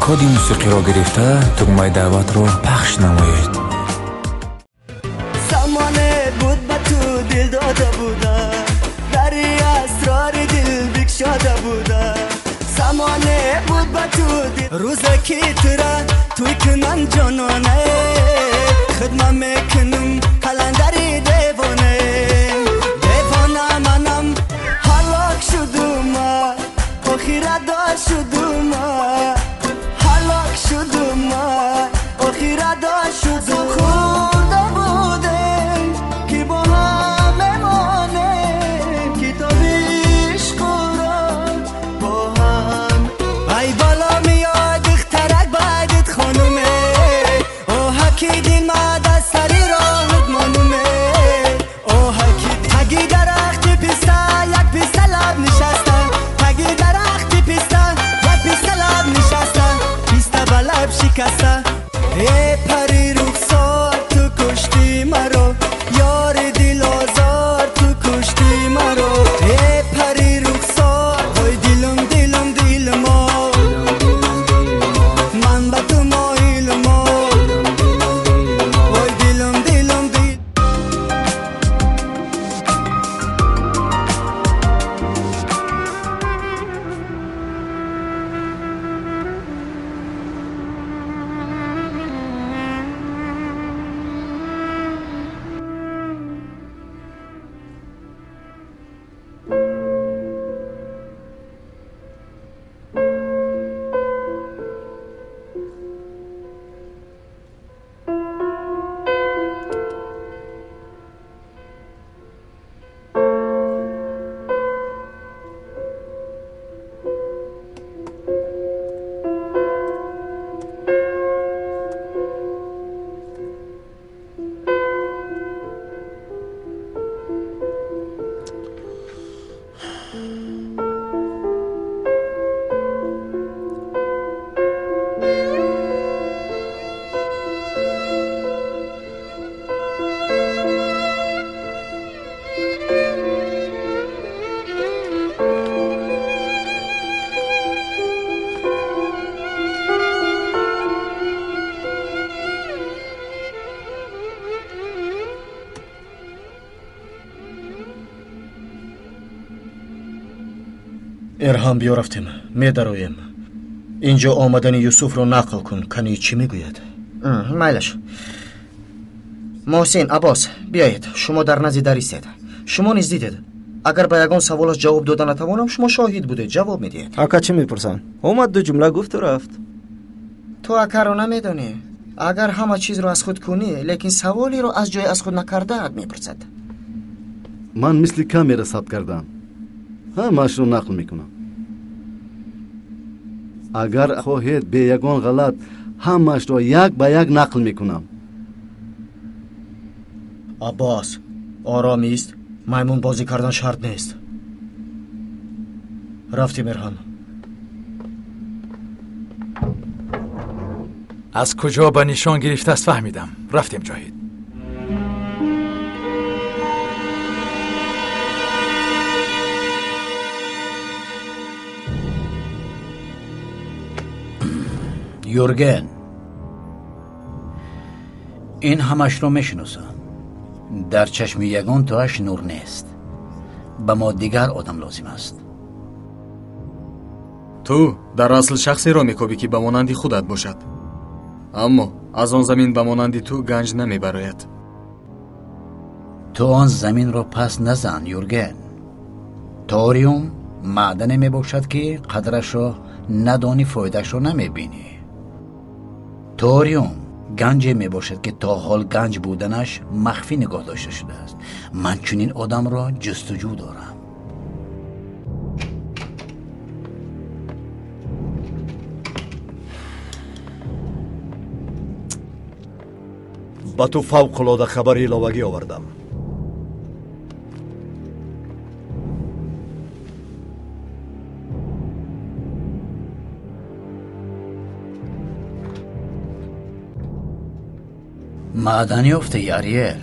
کد موسیقی را گرفته تگمه دعوت را پخش نمایید. زمانه بود با تو دل داده بوده، دری اسرار دل بکشاده بوده. زمانه بود با تو دل روزکی تره توی کنن جانانه خدمه میکنم کلندری دیوانه دیوانه منم حلاک شدم آخیرت شدم حلاک شدم آخیرت شدم خورده بودم که با هم بمانیم کتابیش قرآن با هم ای بالا میاد اخترک بعدت خانومه او حکی دین ما دست سری را ارهام بیا رفتیم میدرویم. اینجا آمدن یوسف رو نقل کن. کنی چی میگوید؟ میلش. محسن، عباس بیایید. شما در نزد در ایستید. شما نیز دیدید. اگر به یگان سوالش جواب دادن نتوانم شما شاهد بودید جواب میدید. اکا چی میپرسن؟ اومد دو جمله گفت و رفت. تو اکا رو نمیدونی. اگر همه چیز رو از خود کنی لیکن سوالی رو از جای از خود نکرده میپرسد. من مثل کامیرا ثبت کردم. همش رو نقل میکنم. اگر خواهید به یگان غلط همش رو یک به یک نقل میکنم. عباس آرامی است. میمون بازی کردن شرط نیست. رفتیم ارهان. از کجا به نشان گرفته است فهمیدم. رفتیم جاهید. یورگن، این همش رو میشناسم. در چشم یگان توش نور نیست. به ما دیگر آدم لازم است. تو در اصل شخصی را میکوبی که به مانندی خودت باشد. اما از آن زمین به مانندی تو گنج نمیبراید. تو آن زمین را پس نزن یورگن. توریوم معدن میباشد که قدرش را ندانی، فایدهش را نمیبینی. توریوم گنج میباشد که تا حال گنج بودنش مخفی نگاه داشته شده است. من چنین آدم را جستجو دارم. با تو فوق‌العاده خبر ایلاوگی آوردم. معدنی افته اریل.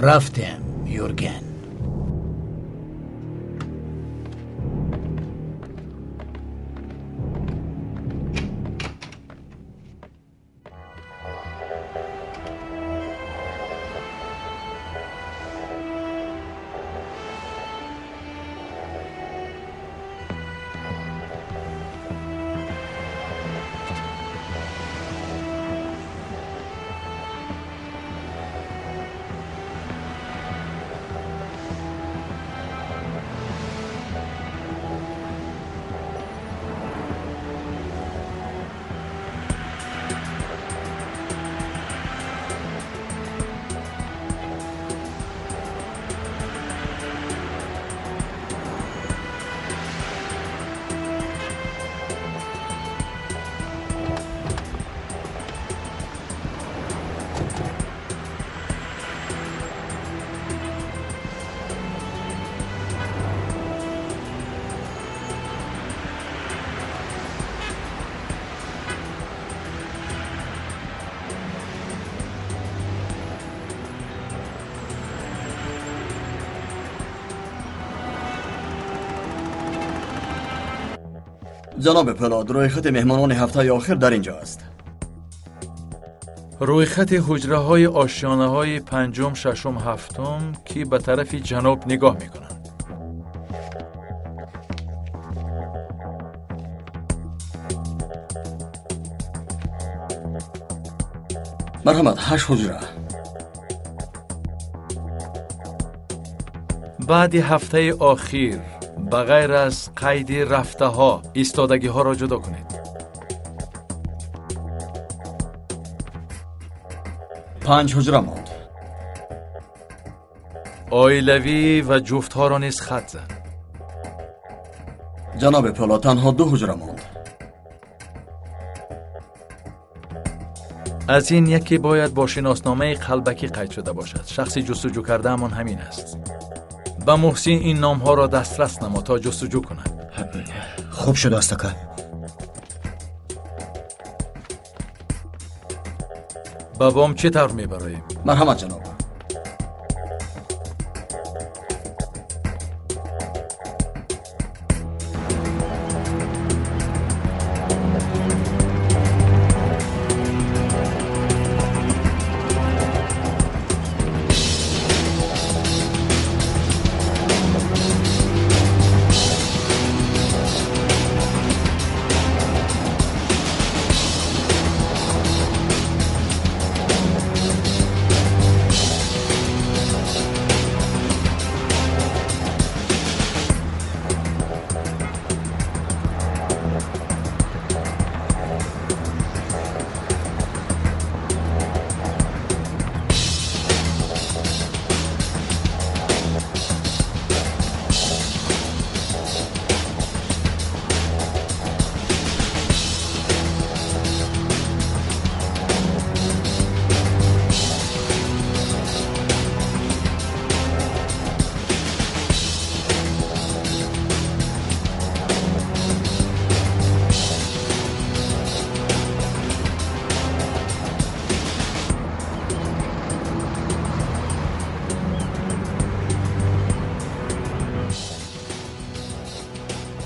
رفتیم یورگن. جناب پلاد، روی خط مهمانان هفته آخر در اینجا است. روی خط حجره های آشیانه های پنجم، ششم، هفتم که به طرف جنوب نگاه میکنند. مرحمت، 8 حجره. بعد هفته آخر بغیر از قید رفته ها ایستادگی ها را جدا کنید. 5 حجره ماند. آیلوی و جفت ها را نیز خط زد. جناب پلا، تنها 2 حجره ماند. از این یکی باید با شناسنامه قلبکی قید شده باشد. شخصی جستجو کرده همان همین است. با محسن این نام ها را دسترس نما تا جستجو کند. خوب شد است که بابام چه طور میبراییم؟ مرحمت جناب.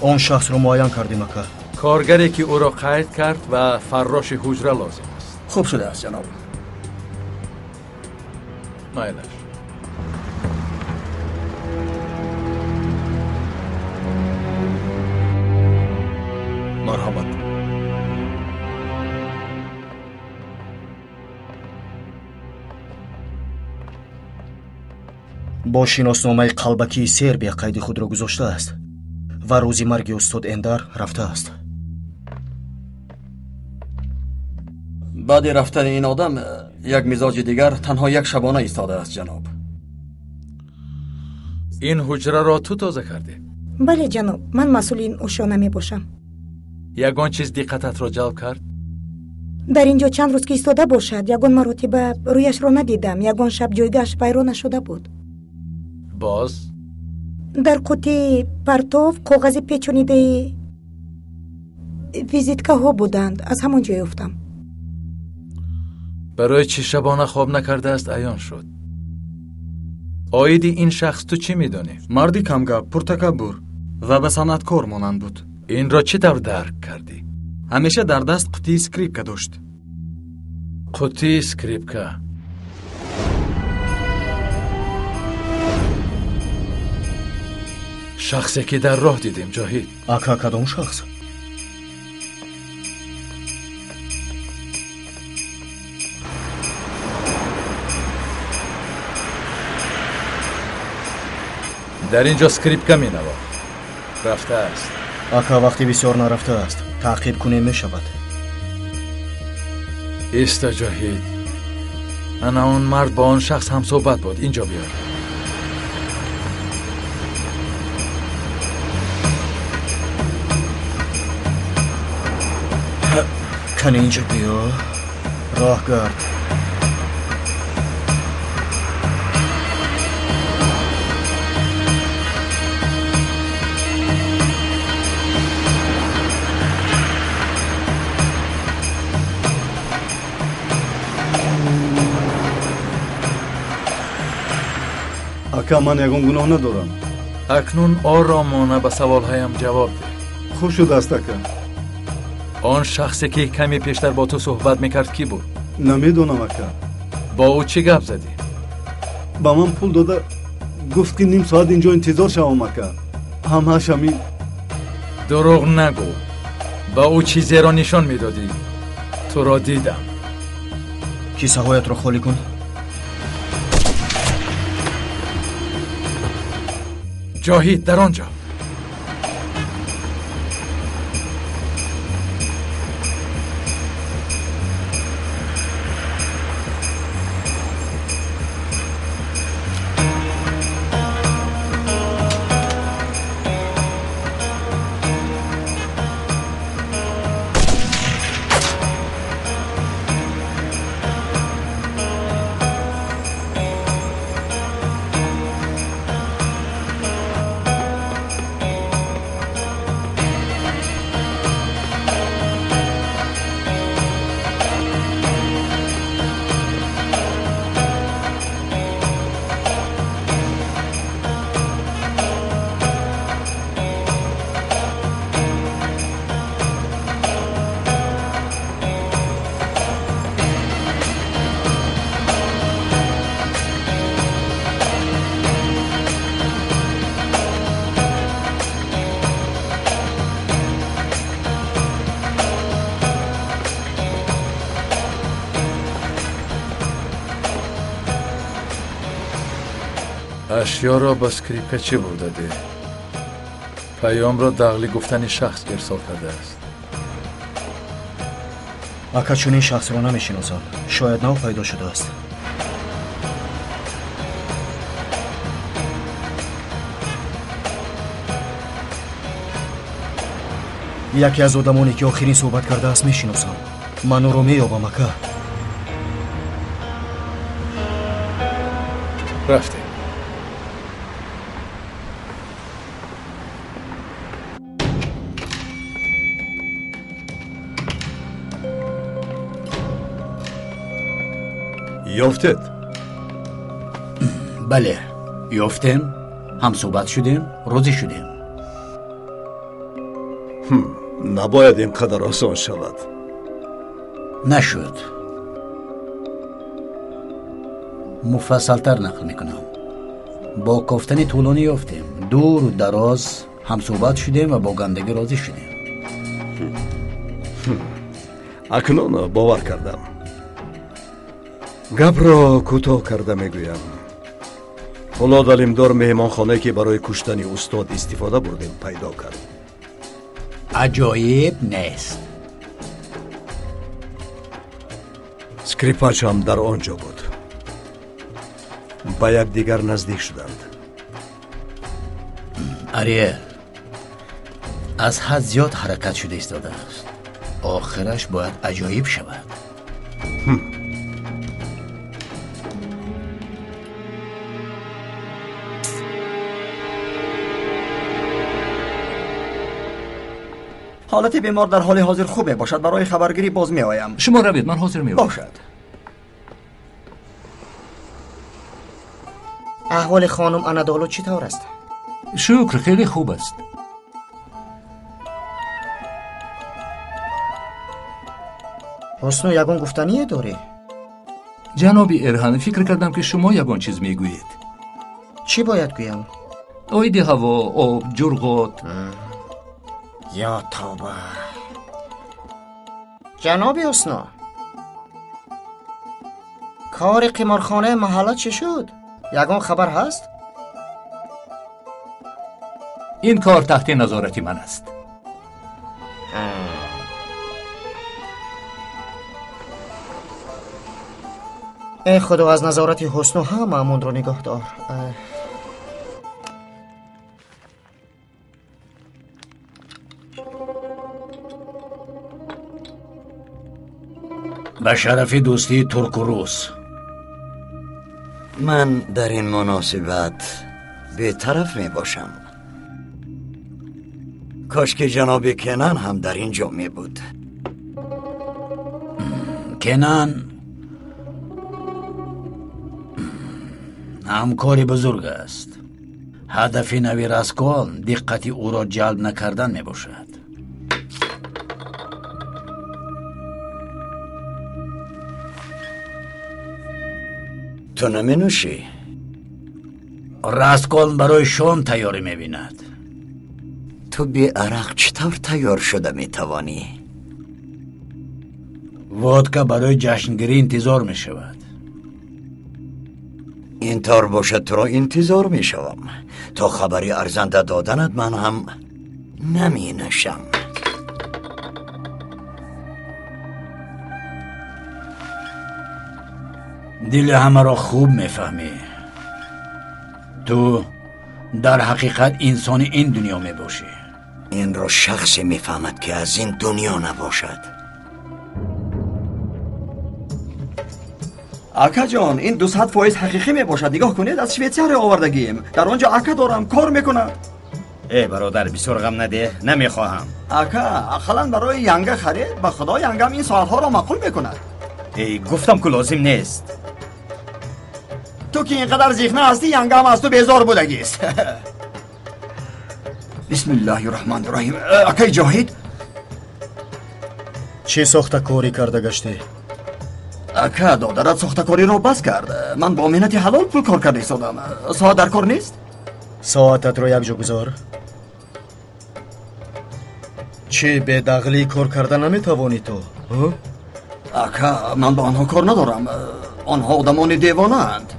он шахсро муайян кардем ака. коргаре ки ӯро қайд кард ва фарроши ҳуҷра лозим аст. хуб шудааст ҷаноб. майлаш. марҳамат. бо шиносномаи қалбакии сербия қайди худро гузоштааст ва рӯзи марги устод Эндар рафтааст. баъди рафтани ин одам як мизоҷи дигар танҳо як шабона истодааст ҷаноб. ин ҳуҷраро ту тоза кардӣ? бале ҷаноб, ман масъули ин ошона мебошам. ягон чиз диққататро ҷалб кард? дар ин ҷо чанд рӯз ки истода бошад, ягон маротиба рӯяшро надидам. ягон шаб ҷойгааш вайрон нашуда буд. боз дар қутии партов коғази печонидаи визиткаҳо буданд. аз ҳамон ҷо ёфтам. барои чӣ шабона хоб накардааст аён шуд. оиди ин шахс ту чӣ медонӣ? марди камгап, пуртакаббур ва ба санъаткор монанд буд. инро чӣ тавр дарк кардӣ? ҳамеша дар даст қутии скрипка дошт. қутии скрипка. шахсе ки дар роҳ дидем ҷоҳид. ака кадом шахс? дар ин ҷо скрипка менавохт. рафтааст. ака вақти бисёр нарафтааст. таъқиб кунем мешавад. иста ҷоҳид. ана он мард бо он шахс ҳамсӯҳбат буд. ин ҷо биёр. кани инҷо биё. роҳ гард. ака ман ягон гуноҳ надорам. акнун оромона ба саволҳоям ҷавоб диҳ. хуб шудааст ака. он шахсе ки каме пештар бо ту суҳбат мекард кӣ буд? намедонам ака. бо ӯ чӣ гап задӣ? ба ман пул дода гуфт ки ним соат инҷо интизор шавам ака. ҳамааш ҳамин. дурӯғ нагӯ. ба ӯ чизеро нишон медодӣ. туро дидам. кисаҳоятро холӣ кун. ҷоҳид дар он ҷо. ашёро ба скрипка чӣ бурдадӣ? паёмро дағли гуфтани шахс ирсол кардааст. ака чунин шахсро намешиносам. шояд нав пайдо шудааст. яке аз одамоне ки охирин суҳбат кардааст мешиносам. ман ӯро меёбам ака. рафтем. ёфтед? бале, ёфтем. ҳамсӯҳбат шудем, розӣ шудем. набояд ин қадар осон шавад. نشد. مفصلتر نقل میکنم. با گفتن طولانی یافتیم، دور و دراز هم صحبت شدیم و با گندگی راضی شدیم. акнун бовар кардам. гапро кӯтоҳ карда мегӯям. фулод алимдор меҳмонхонае ки барои куштани устод истифода бурдем пайдо кард. عجایب نیست. скрипачам дар он ҷо буд. ба якдигар наздик шуданд. ариел, аз ҳад зиёд ҳаракат шуда истодааст. آخرش باید عجایب شود. حالت بیمار در حال حاضر خوبه باشد. برای خبرگیری باز می آیم. شما روید، من حاضر می آیم. باشد. احوال خانم انادولو چطور است؟ شکر، خیلی خوب است. حسنو یگان گفتنیه داره؟ جناب ارهان، فکر کردم که شما یگان چیز میگویید. چی باید گویم؟ آید هوا، آب، جرغات. یا توبه. جناب حسنو، کار قمارخانه محله چه شد؟ یگان خبر هست؟ این کار تحت نظارت من است. ای خدا، از نظارت حسنو هم مامون رو نگاه دار. به شرف دوستی ترک و روس. من در این مناسبت بی‌طرف می باشم. کاش که جناب کنان هم در اینجا می بود. کنان همکاری بزرگ است. هدف نوی راسکول دقت او را جلب نکردن می باشد. تو نمی نوشی؟ راسکول برای شام تیاری می بیند. تو بی عرق چطور تیار شده می توانی؟ وودکا برای جشنگیری انتظار می شود. اینطور باشد تو را انتظار می شوم. تا خبری ارزنده دادنت من هم نمی نوشم. دل همه را خوب میفهمی. تو در حقیقت انسان این دنیا می باشی. این را شخصی میفهمد که از این دنیا نباشد. اکا جان، این 200% حقیقی می باشد. نگاه کنید، از شویتزار آوردگیم. در آنجا اکا دارم، کار میکنم. ای برادر، بسیار غم نده، نمیخواهم. اکا اقلا برای ینگه خرید. به خدا ینگم این ساعتها را معقول میکند. ای گفتم که لازم نیست. تو که اینقدر زیخنه هستی، ینگم از تو بیزار بودگیست. بسم الله الرحمن الرحیم. اکای جاهید، چی ساختکاری کرده گشتی؟ اکا دادرت ساختکاری را بس کرد. من با منت حلال پول کار کرده ایستادم. ساعت در کار نیست؟ ساعتت رو یک جا گذار. چی به دغلی کار کرده نمیتوانی تو؟ اکا من با آنها کار ندارم. آنها آدمان دیوانه اند.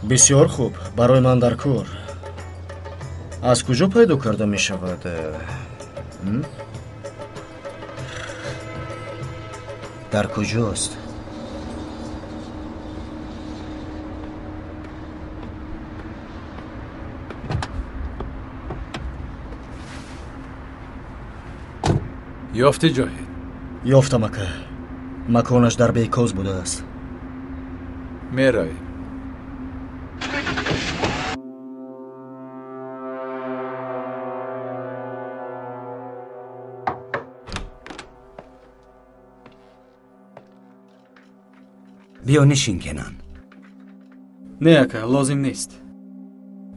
بسیار خوب، برای من در کار. از کجا پیدا کرده می شود؟ در کجاست؟ یافتی جاهید؟ یافتم اکا. مکانش در بیکاز بوده است. میرای. بیا نشین کنن. نه اکا، لازم نیست.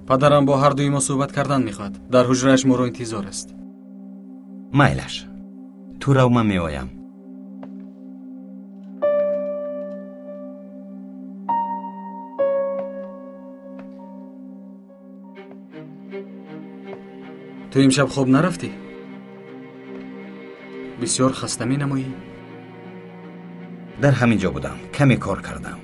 پدرم با هر دوی ما صحبت کردن میخواد. در حجرهش ما رو انتظار است. майлаш ту рав, ман меоям. ту имшаб хоб нарафтӣ? бисёр хаста менамоӣ. дар ҳамин ҷо будам, каме кор кардам.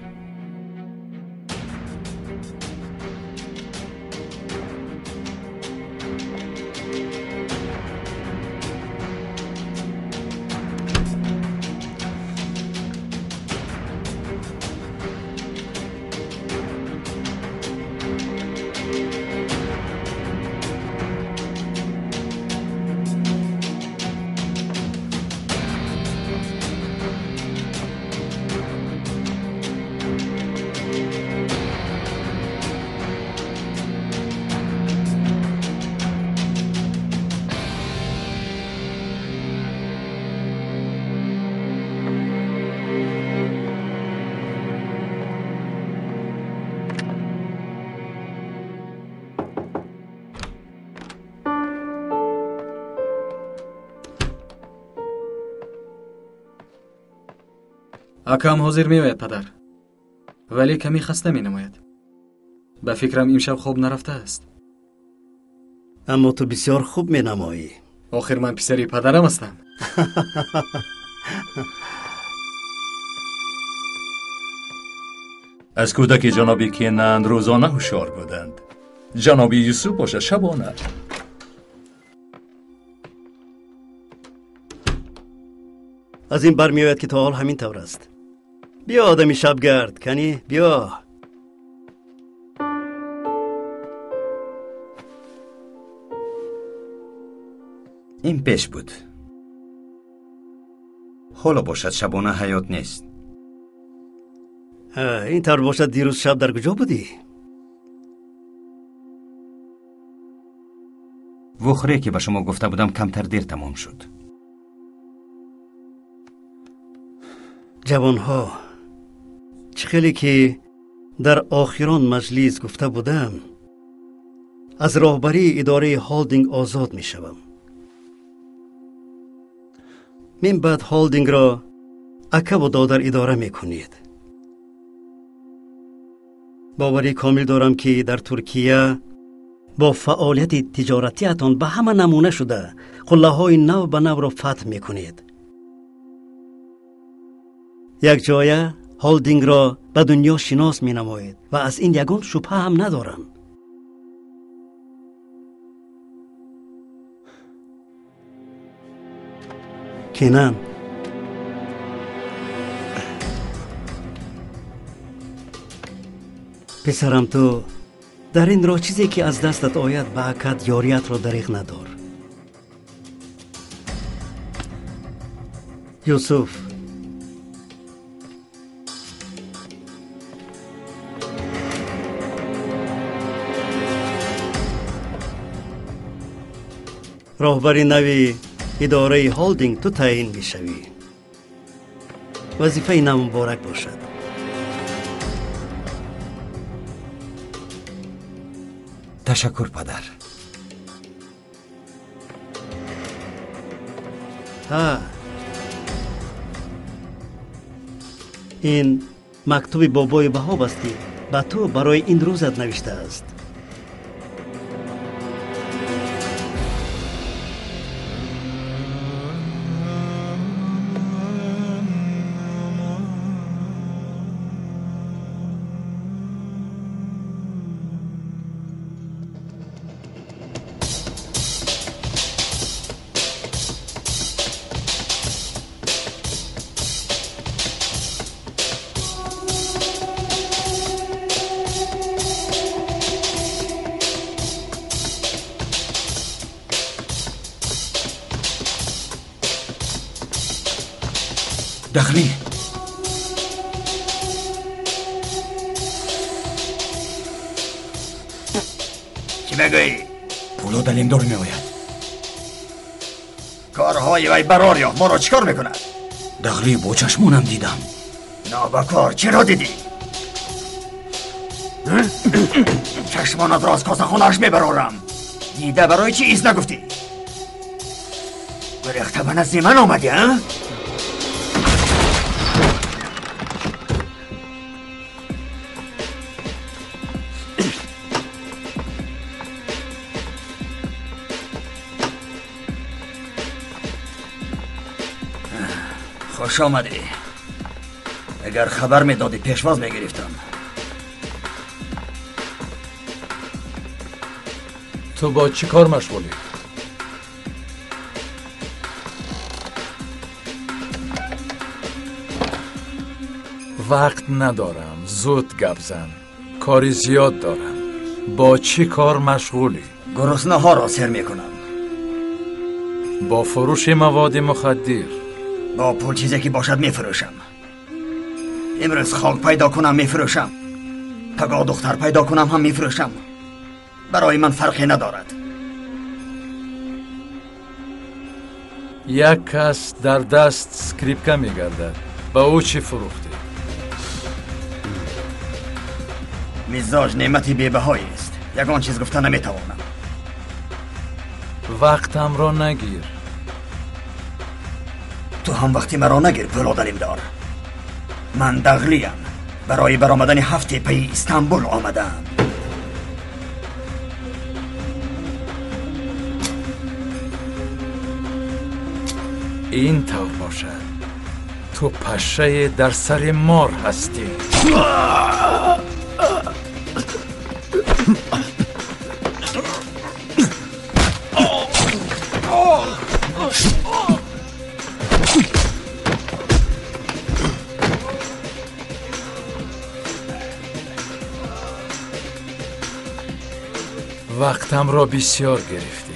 акам ҳозир меояд, падар, вале каме хаста менамояд. ба фикрам имшаб хоб нарафтааст. аммо ту бисёр хуб менамоӣ. охир ман писари падарам ҳастам. аз кӯдаки ҷаноби кенан рӯзона ҳушёр буданд. ҷаноби юсуф бошад шабона. аз ин бармеояд ки то ҳол ҳамин тавр аст. биё одами шабгард, кани биё. ин пеш буд. ҳоло бошад шабона ҳаёт нест. ин тавр бошад дирӯз шаб дар куҷо будӣ? вохӯре ки ба шумо гуфта будам камтар дер тамом шуд. ҷавонҳо, чӣ хеле ки дар охирон маҷлис гуфта будам, аз роҳбарии идораи ҳолдинг озод мешавам. мин баъд ҳолдингро акаву додар идора мекунед. боварӣ комил дорам ки дар Туркия бо фаъолияти тиҷоратиатон ба ҳама намуна шуда қуллаҳои нав ба навро фатҳ мекунед. якҷоя ҳолдингро ба дунё шинос менамоед ва аз ин ягон шубҳа ҳам надорам. кенан, писарам, ту дар ин роҳ чизе ки аз дастат ояд ба акад ёриятро дариғ надор. юсуф, роҳбари нави идораи ҳолдинг ту таъин мешавӣ. вазифаи нав муборак бошад. ташаккур, падар. ин мактуби бобои ваҳоб аст ки ба ту барои ин рӯзат навиштааст. дахлӣ чӣ мегӯӣ? пуло далимдор меояд. корҳои вай барор ёфт. моро чӣ кор мекунад? дахлӣ бо чашмонам дидам. нобакор, чиро дидӣ? чашмонатро аз косахонааш мебарорам. дида барои чӣ из нагуфтӣ? ریخته به نزد من آمدی ها؟ خوش آمدی. اگر خبر میدادی پیشواز میگرفتم. تو با چی کار مشغولی؟ وقت ندارم، زود گپ زن. کاری زیاد دارم. با چی کار مشغولی؟ گرسنه ها را سر میکنم. با فروش مواد مخدر. با پول چیزی که باشد میفروشم. امروز خاک پیدا کنم میفروشم. پگاه دختر پیدا کنم هم میفروشم. برای من فرقی ندارد. یک کس در دست سکریپکه میگردد. با او چی فروختی؟ مزاج نعمتی بی‌بهایی است. یگان چیز گفته نمیتوانم. وقتم را نگیر. تو هم وقتی مرا نگیر پولادلیم دار. من دغلیم. برای برآمدن هفته پی استانبول آمدم. این طور باشد تو پشه در سر مار هستی. وقتم را بسیار گرفتی.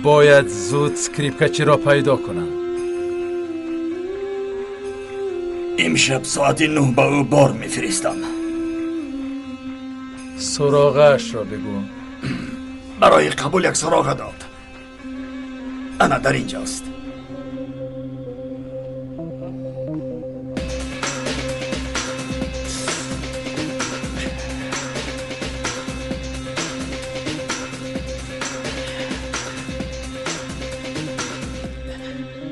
باید زود سکریپکچی را پیدا کنم. امشب ساعت 9 به او بار میفرستم. سراغش را بگو. برای قبول یک سراغ داد. انا در اینجاست.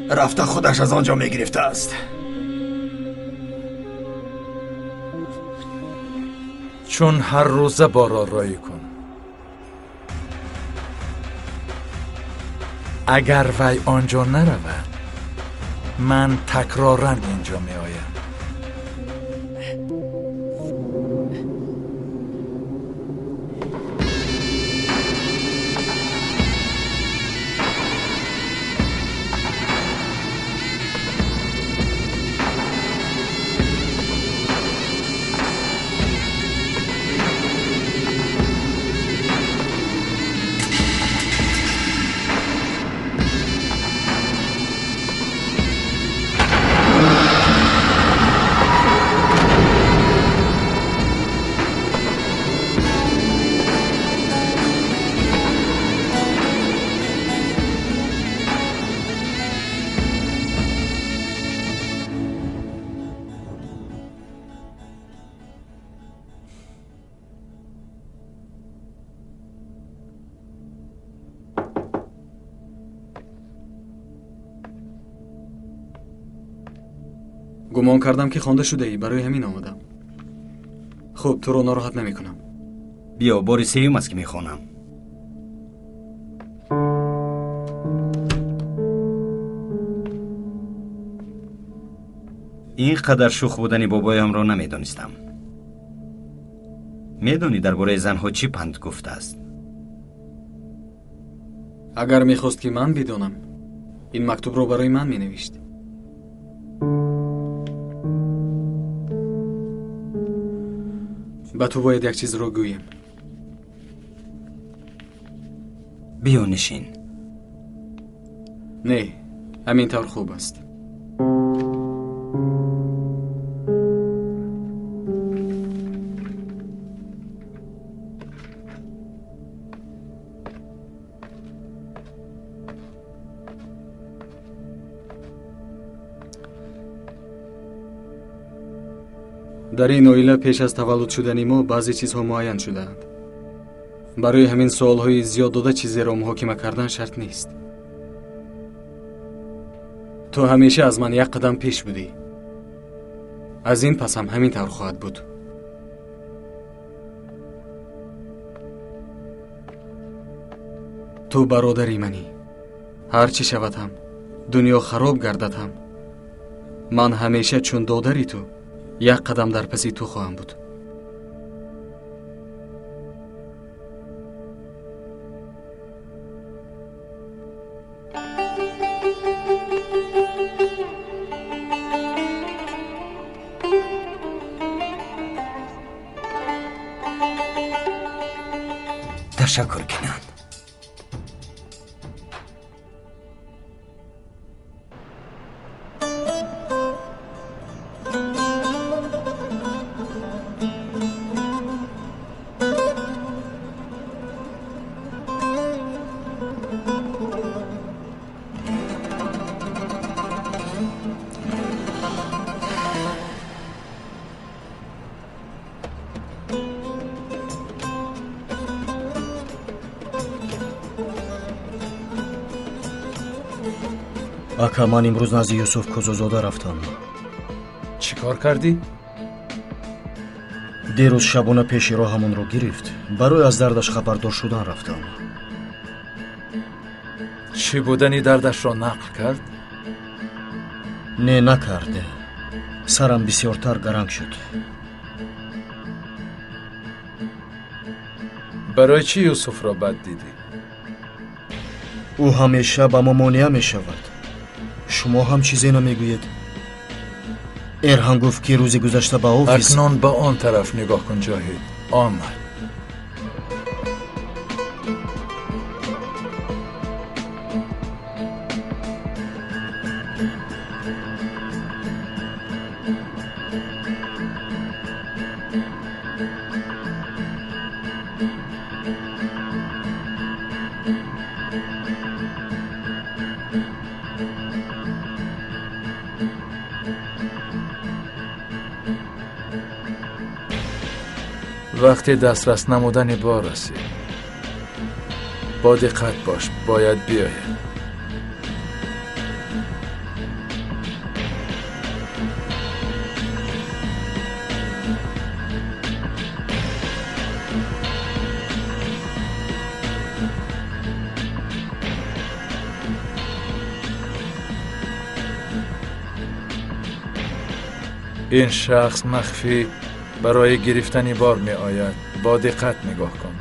رفته خودش از آنجا میگرفته است. چون هر روزه بار رایی کن. اگر وی آنجا نرود من تکرارا اینجا می آیم. گمان کردم که خوانده شده ای. برای همین آمدم. خب تو رو ناراحت نمی کنم. بیا بار سیوم است که می خوانم. اینقدر شوخ بودنی بابایم را نمی دانستم. می دانی درباره زنها چی پند گفته است؟ اگر می خواست که من بدانم این مکتوب رو برای من می نوشت. به تو باید یک چیز رو گویم. بیا نشین. نه، همین طور خوب است. дар ин оила пеш аз таваллуд шудани мо баъзе чизҳо муайян шудаанд. барои ҳамин суолҳои зиёд дода чизеро муҳокима кардан шарт нест. ту ҳамеша аз ман як қадам пеш будӣ. аз ин пас ҳам ҳамин тавр хоҳад буд. ту бародари манӣ. ҳар чӣ шавад ҳам, дунё хароб гардад ҳам, ман ҳамеша чун додари ту як қадам дар паси ту хоҳам буд. ташаккур кинан. ака, ман имрӯз назди Юсуф Кӯзозода рафтам. чӣ кор кардӣ? дирӯз шабона пеши роҳамонро гирифт. барои аз дардаш хабардор шудан рафтам. чӣ будани дардашро нақл кард? не, накард. сарам бисёртар гаранг шуд. барои чӣ Юсуфро бад дидӣ? ӯ ҳамеша ба мо монеа мешавад. шумо ҳам чизе намегӯед? эрҳан гуфт ки рӯзи гузашта ба офис... акнун ба он тараф нигоҳ кун ҷоҳид. омад. وقتی دسترس نمودن بار رسید. با دقت باش، باید بیاید. این شخص مخفی برای گرفتن بار می آید. با دقت نگاه کن.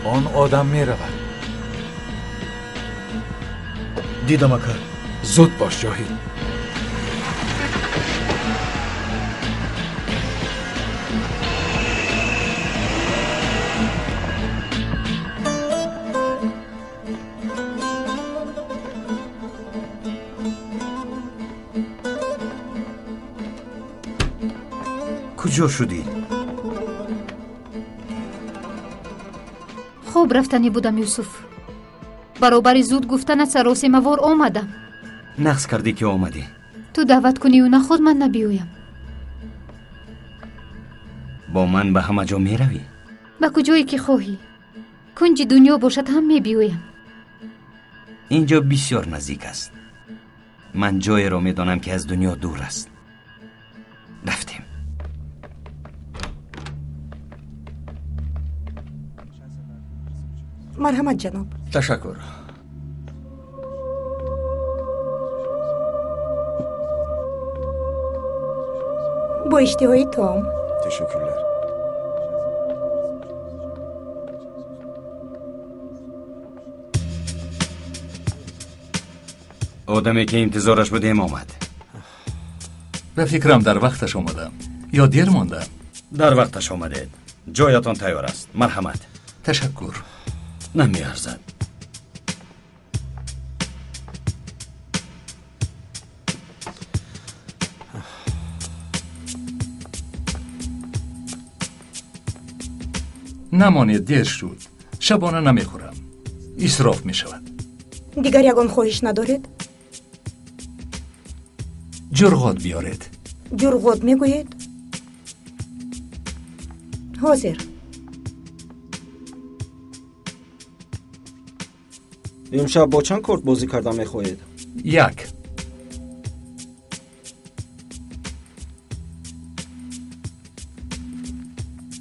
آن آدم می رود. دیدم اکا. زود باش جاهید. کجا شدی؟ خوب رفتنی بودم یوسف. برابر زود گفتنت سراسیموار آمدم. نقص کردی که آمدی. تو دعوت کنی و نه خود من نبیویم. با من به همه جا می روی؟ به کجایی که خواهی. کنج دنیا باشد هم می بیویم. اینجا بسیار نزدیک است. من جایی را می دانم که از دنیا دور است. رفتیم. مرحمت جناب. تشکر. با اشتهای تام. Teşekkürler. آدمی که انتظارش بودیم آمد. به فکرم در وقتش آمدم یا دیر ماندم؟ در وقتش آمدید. جایتان تیار است. مرحمت. تشکر. نمی ارزد. نمانید دیر شد. شبانه نمی خورم. اسراف می شود. دیگر یگان خواهش ندارید؟ جرغات بیارید. جرغات میگویید؟ حاضر. امشب با چند کارت بازی کردن میخواهید؟ یک.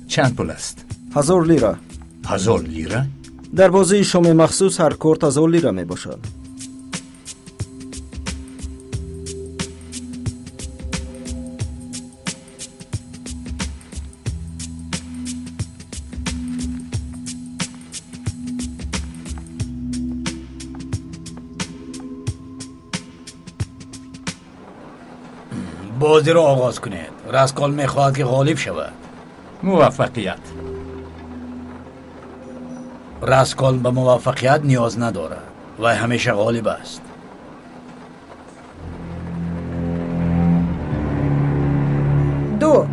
چند پول است؟ 1000 لیره. 1000 لیره؟ در بازی شام مخصوص هر کارت 1000 لیره می باشد. بازی رو آغاز کنید. راسکال میخواهد که غالب شود. موفقیت. راسکال به موفقیت نیاز ندارد و همیشه غالب است. دو.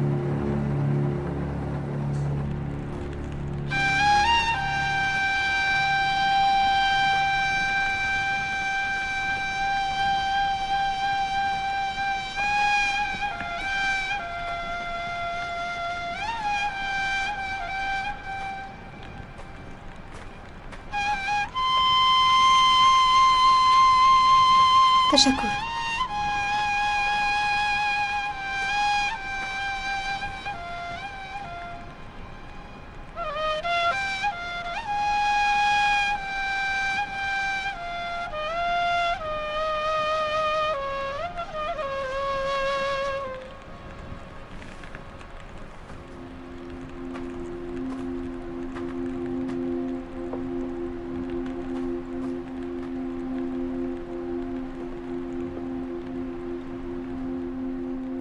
تشکر.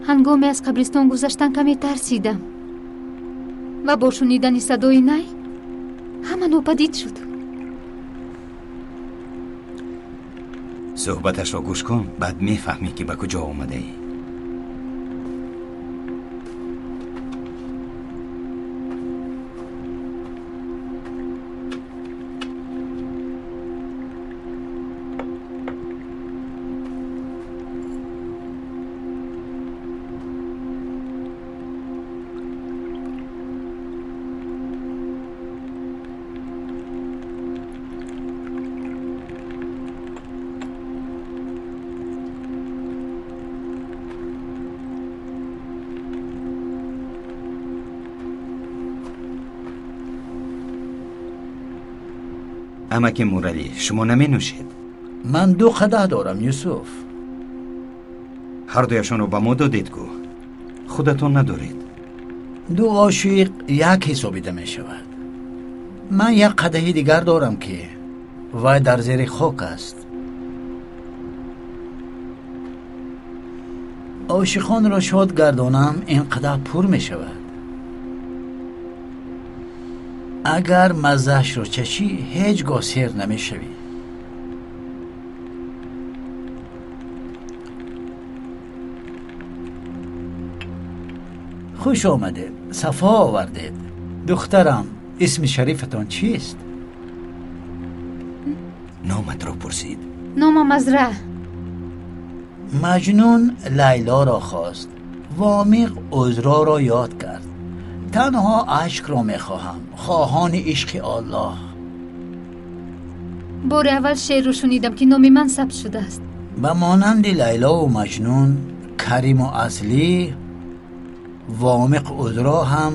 هنگامی از قبرستان گذشتن کمی ترسیدم و با شنیدن صدای نی همه ناپدید شد. صحبتش را گوش کن، بعد میفهمی که به کجا آمده ای. امک موردی، شما نمی نوشید؟ من 2 قدح دارم یوسف. هر دویشان رو به ما دادید گو. خودتون ندارید. 2 عاشق یک حسابیده می شود. من 1 قدح دیگر دارم که وای در زیر خاک است. عاشقان را شاد گردانم این قدح پر می شود. اگر مزهش رو چشی هیچگاه سیر نمیشوی. خوش آمده، صفا آوردید. دخترم، اسم شریفتان چیست؟ نامت را پرسید؟ نامم مزرعه. مجنون لیلا را خواست، وامق عذرا را یاد کرد. تنها عشق را میخواهم، خواهان عشق الله. بار اول شعر رو شنیدم که نام من ثبت شده است. به مانند لیلا و مجنون، کریم و اصلی، وامق عذرا هم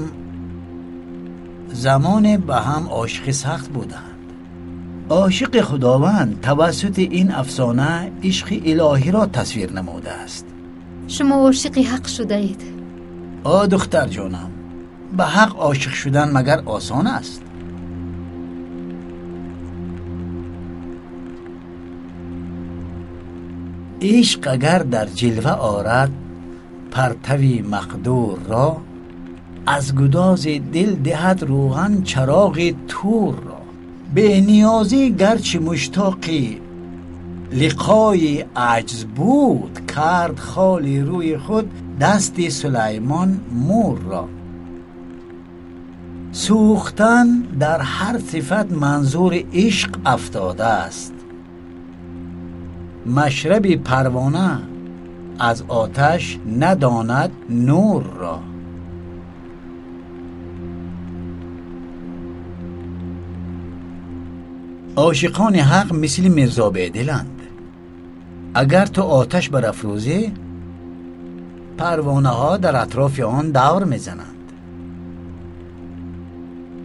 زمان به هم عاشق سخت بودند. عاشق خداوند توسط این افسانه عشق الهی را تصویر نموده است. شما عاشق حق شده اید. دختر جانم، به حق عاشق شدن مگر آسان است؟ عشق اگر در جلوه آرد پرتوی مقدور را، از گداز دل دهد روغن چراغ تور را. به نیازی گرچه مشتاقی لقای عجز بود، کرد خالی روی خود دست سلیمان مور را. سوختن در هر صفت منظور عشق افتاده است. مشرب پروانه از آتش نداند نور را. عاشقان حق مثل میرزا بیدلند. اگر تو آتش برافروزی، پروانه ها در اطراف آن دور میزنند.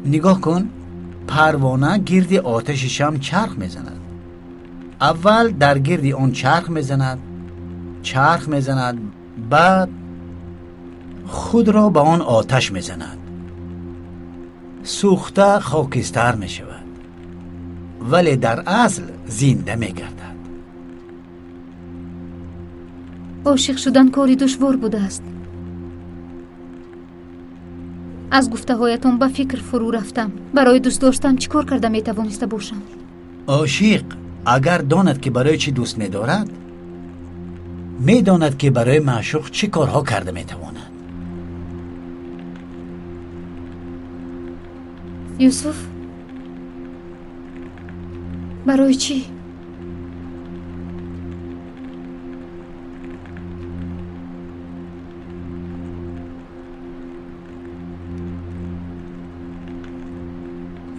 نگاه کن، پروانه گرد آتش شمع چرخ میزند. اول در گرد آن چرخ میزند، بعد خود را به آن آتش میزند. سوخته خاکستر میشود، ولی در اصل زنده میگردد. عاشق شدن کاری دشوار بوده است. از گفته هایتان به فکر فرو رفتم. برای دوست داشتن چی کار کرده میتوانسته باشم؟ عاشق اگر داند که برای چی دوست میدارد، میداند که برای معشوق چی کارها کرده میتواند. یوسف، برای چی؟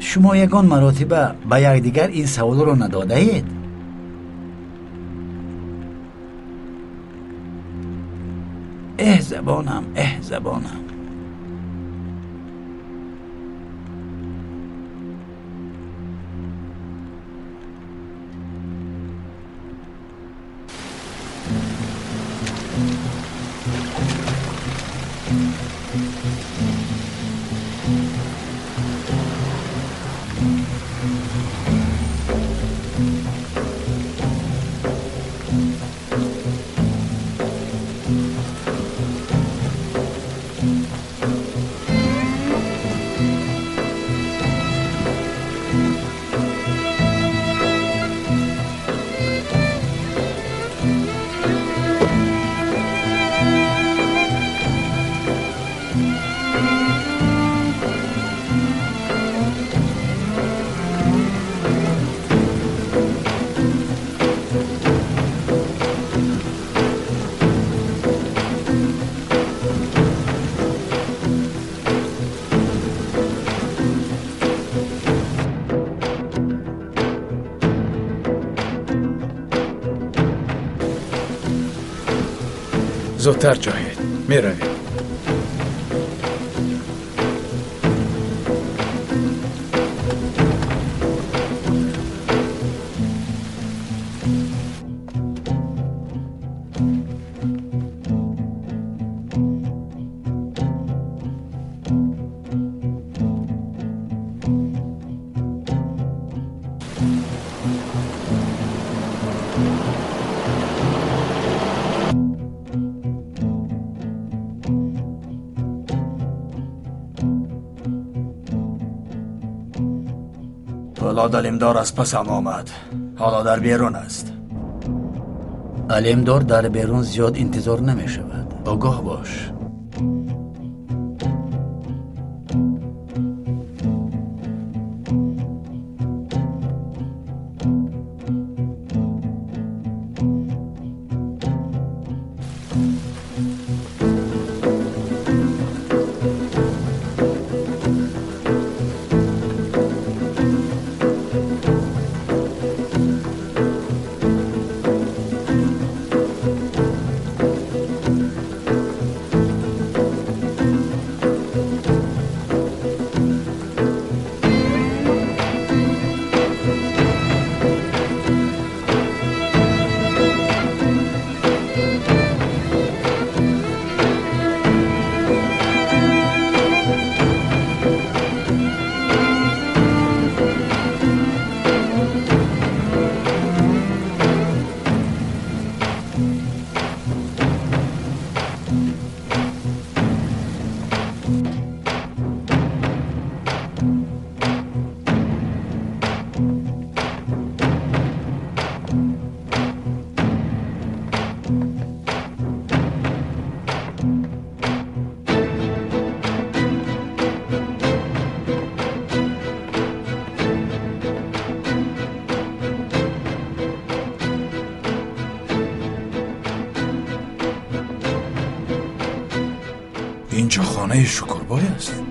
شما یگان مراتبه به یکدیگر این سوال را نداده اید؟ زبانم، زبانم. زودتر جاهد، میرویم. حالا دلیمدار از پسم آمد. حالا در بیرون است. علیمدار در بیرون زیاد انتظار نمی شود. آگاه باش. اینجا خانه شکربای است.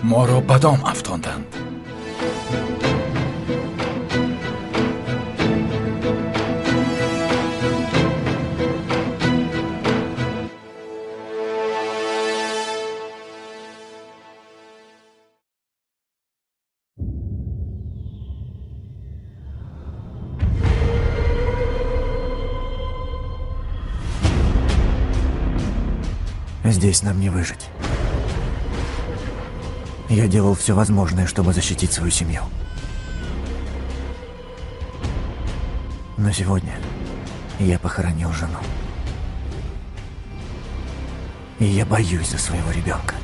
ما را بدام افتاندند. Здесь нам не выжить. Я делал все возможное, чтобы защитить свою семью. Но сегодня я похоронил жену. И я боюсь за своего ребенка.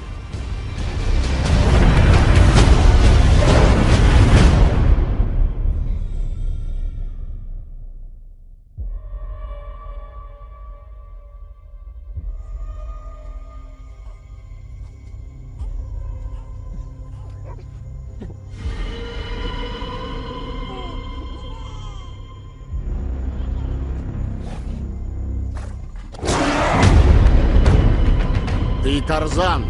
Тарзан.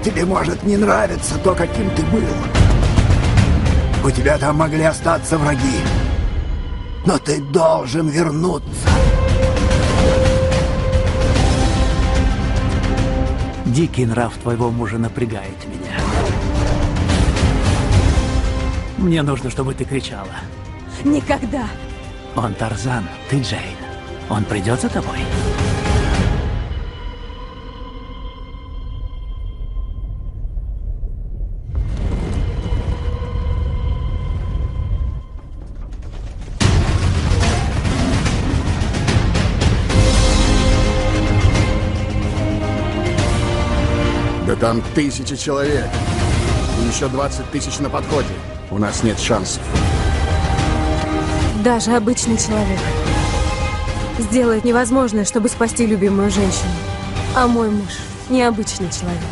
Тебе может не нравиться то, каким ты был. У тебя там могли остаться враги. Но ты должен вернуться. Дикий нрав твоего мужа напрягает меня. Мне нужно, чтобы ты кричала. Никогда. Он Тарзан, ты Джейн. Он придет за тобой? Да там тысячи человек. И еще 20 тысяч на подходе. У нас нет шансов. Даже обычный человек сделает невозможное, чтобы спасти любимую женщину. А мой муж необычный человек.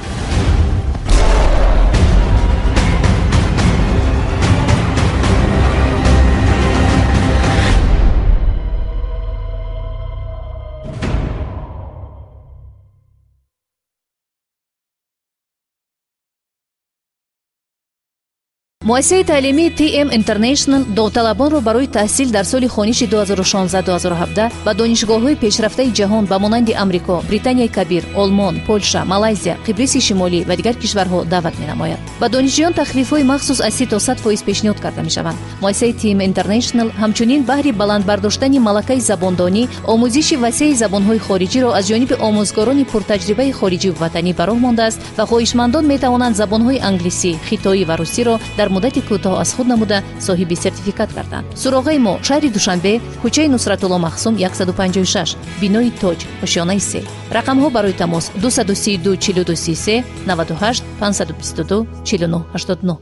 муассисаи таълимии TM International довталабонро барои таҳсил дар соли хониши 2016-2017 ба донишгоҳҳои пешрафтаи ҷаҳон ба монанди Амрико, Британияи Кабир, Олмон, Полша, Малайзия, Қибриси Шимолӣ ва дигар кишварҳо даъват менамояд. Ба донишҷӯён тахфифҳои махсус аз 30 то 100% пешниҳод карда мешаванд. муассисаи TM International ҳамчунин баҳри баландбардоштани малакаи забондонӣ, омӯзиши васеъи забонҳои хориҷиро аз ҷониби омӯзгорони пуртаҷрибаи хориҷиву ватанӣ ба роҳ мондааст ва хоҳишмандон метавонанд забонҳои англисӣ, хитоӣ ва русиро дар муддати кӯтоҳ аз худ намуда соҳиби сертификат гарданд. суроғаи мо шаҳри душанбе, кӯчаи нусратулло махсум 156, бинои тоҷ, ошёнаи 3. рақамҳо барои тамос 232 42 33 98 522 49 89.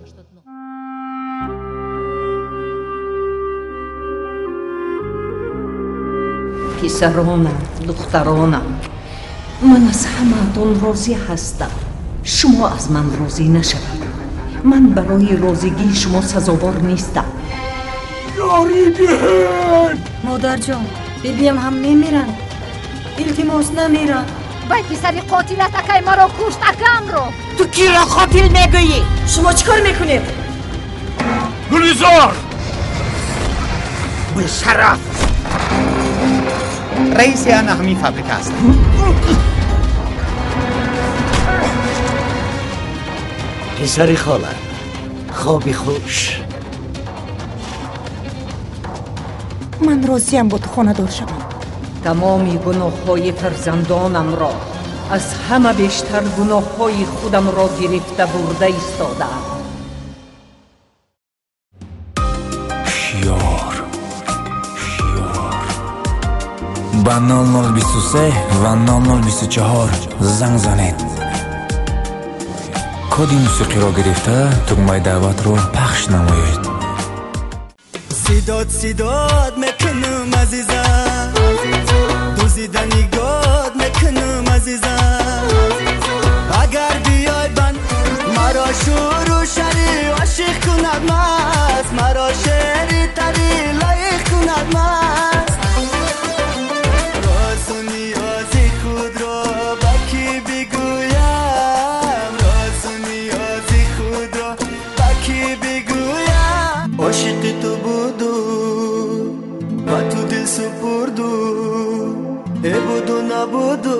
پسرانم، دخترانم، من از همه‌تان راضی هستم. شما از من راضی نشوید. من برای راضیگی شما سزاوار نیستم. یاری دهن مادر جان، بیبیم هم میمیرن. التماس نمیرن. وای پسری قاتلت اکای ما را کشت اکم رو. تو کی را قاتل میگویی؟ شما چیکار میکنید؟ گلزار شرف رئیس همین فابریک است. پسری خاله، خوابی خوش. من راضیم با تو خانه دار شدم. تمامی گناه‌های فرزندانم را از همه بیشتر گناه‌های خودم را گرفته برده ایستادم. شیار با 0023 و 0024 زنگ زنید. کد موسیقی را گرفته تگمه دعوت رو پخش نمایید. صداد میکنم عزیزم، دوزیدن نگات میکنم عزیزم. اگر بیای بند مرا شروع شری عاشق کند مست، مرا شعری تری لایق کند مست. راز و نیاز خود را با کی بگویم، راز و نیاز خود را با کی بگویم. عاشق تو بودو و تو دل سپردو، ای بودو نبودو.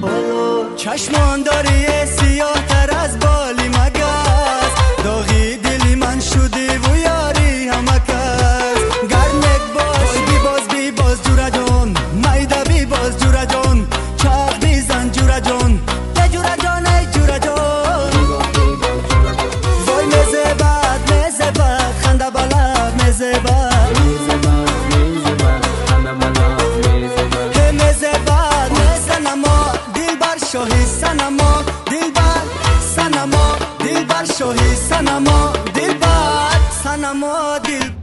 حالا چشمان داری سیاه تر از بالی مگس، داغی دلی من شدی و یاری همه کس. گرمک باش بی باز جورا جان، میده بی باز جورا جان. چاق بیزن جورا جان، ای جورا جان ای جورا جان. وای مزه بد خنده بلد مزه بد. شاهی سنما دلبر سنما دلبر شاهی سنما دلبر سنما دلبر.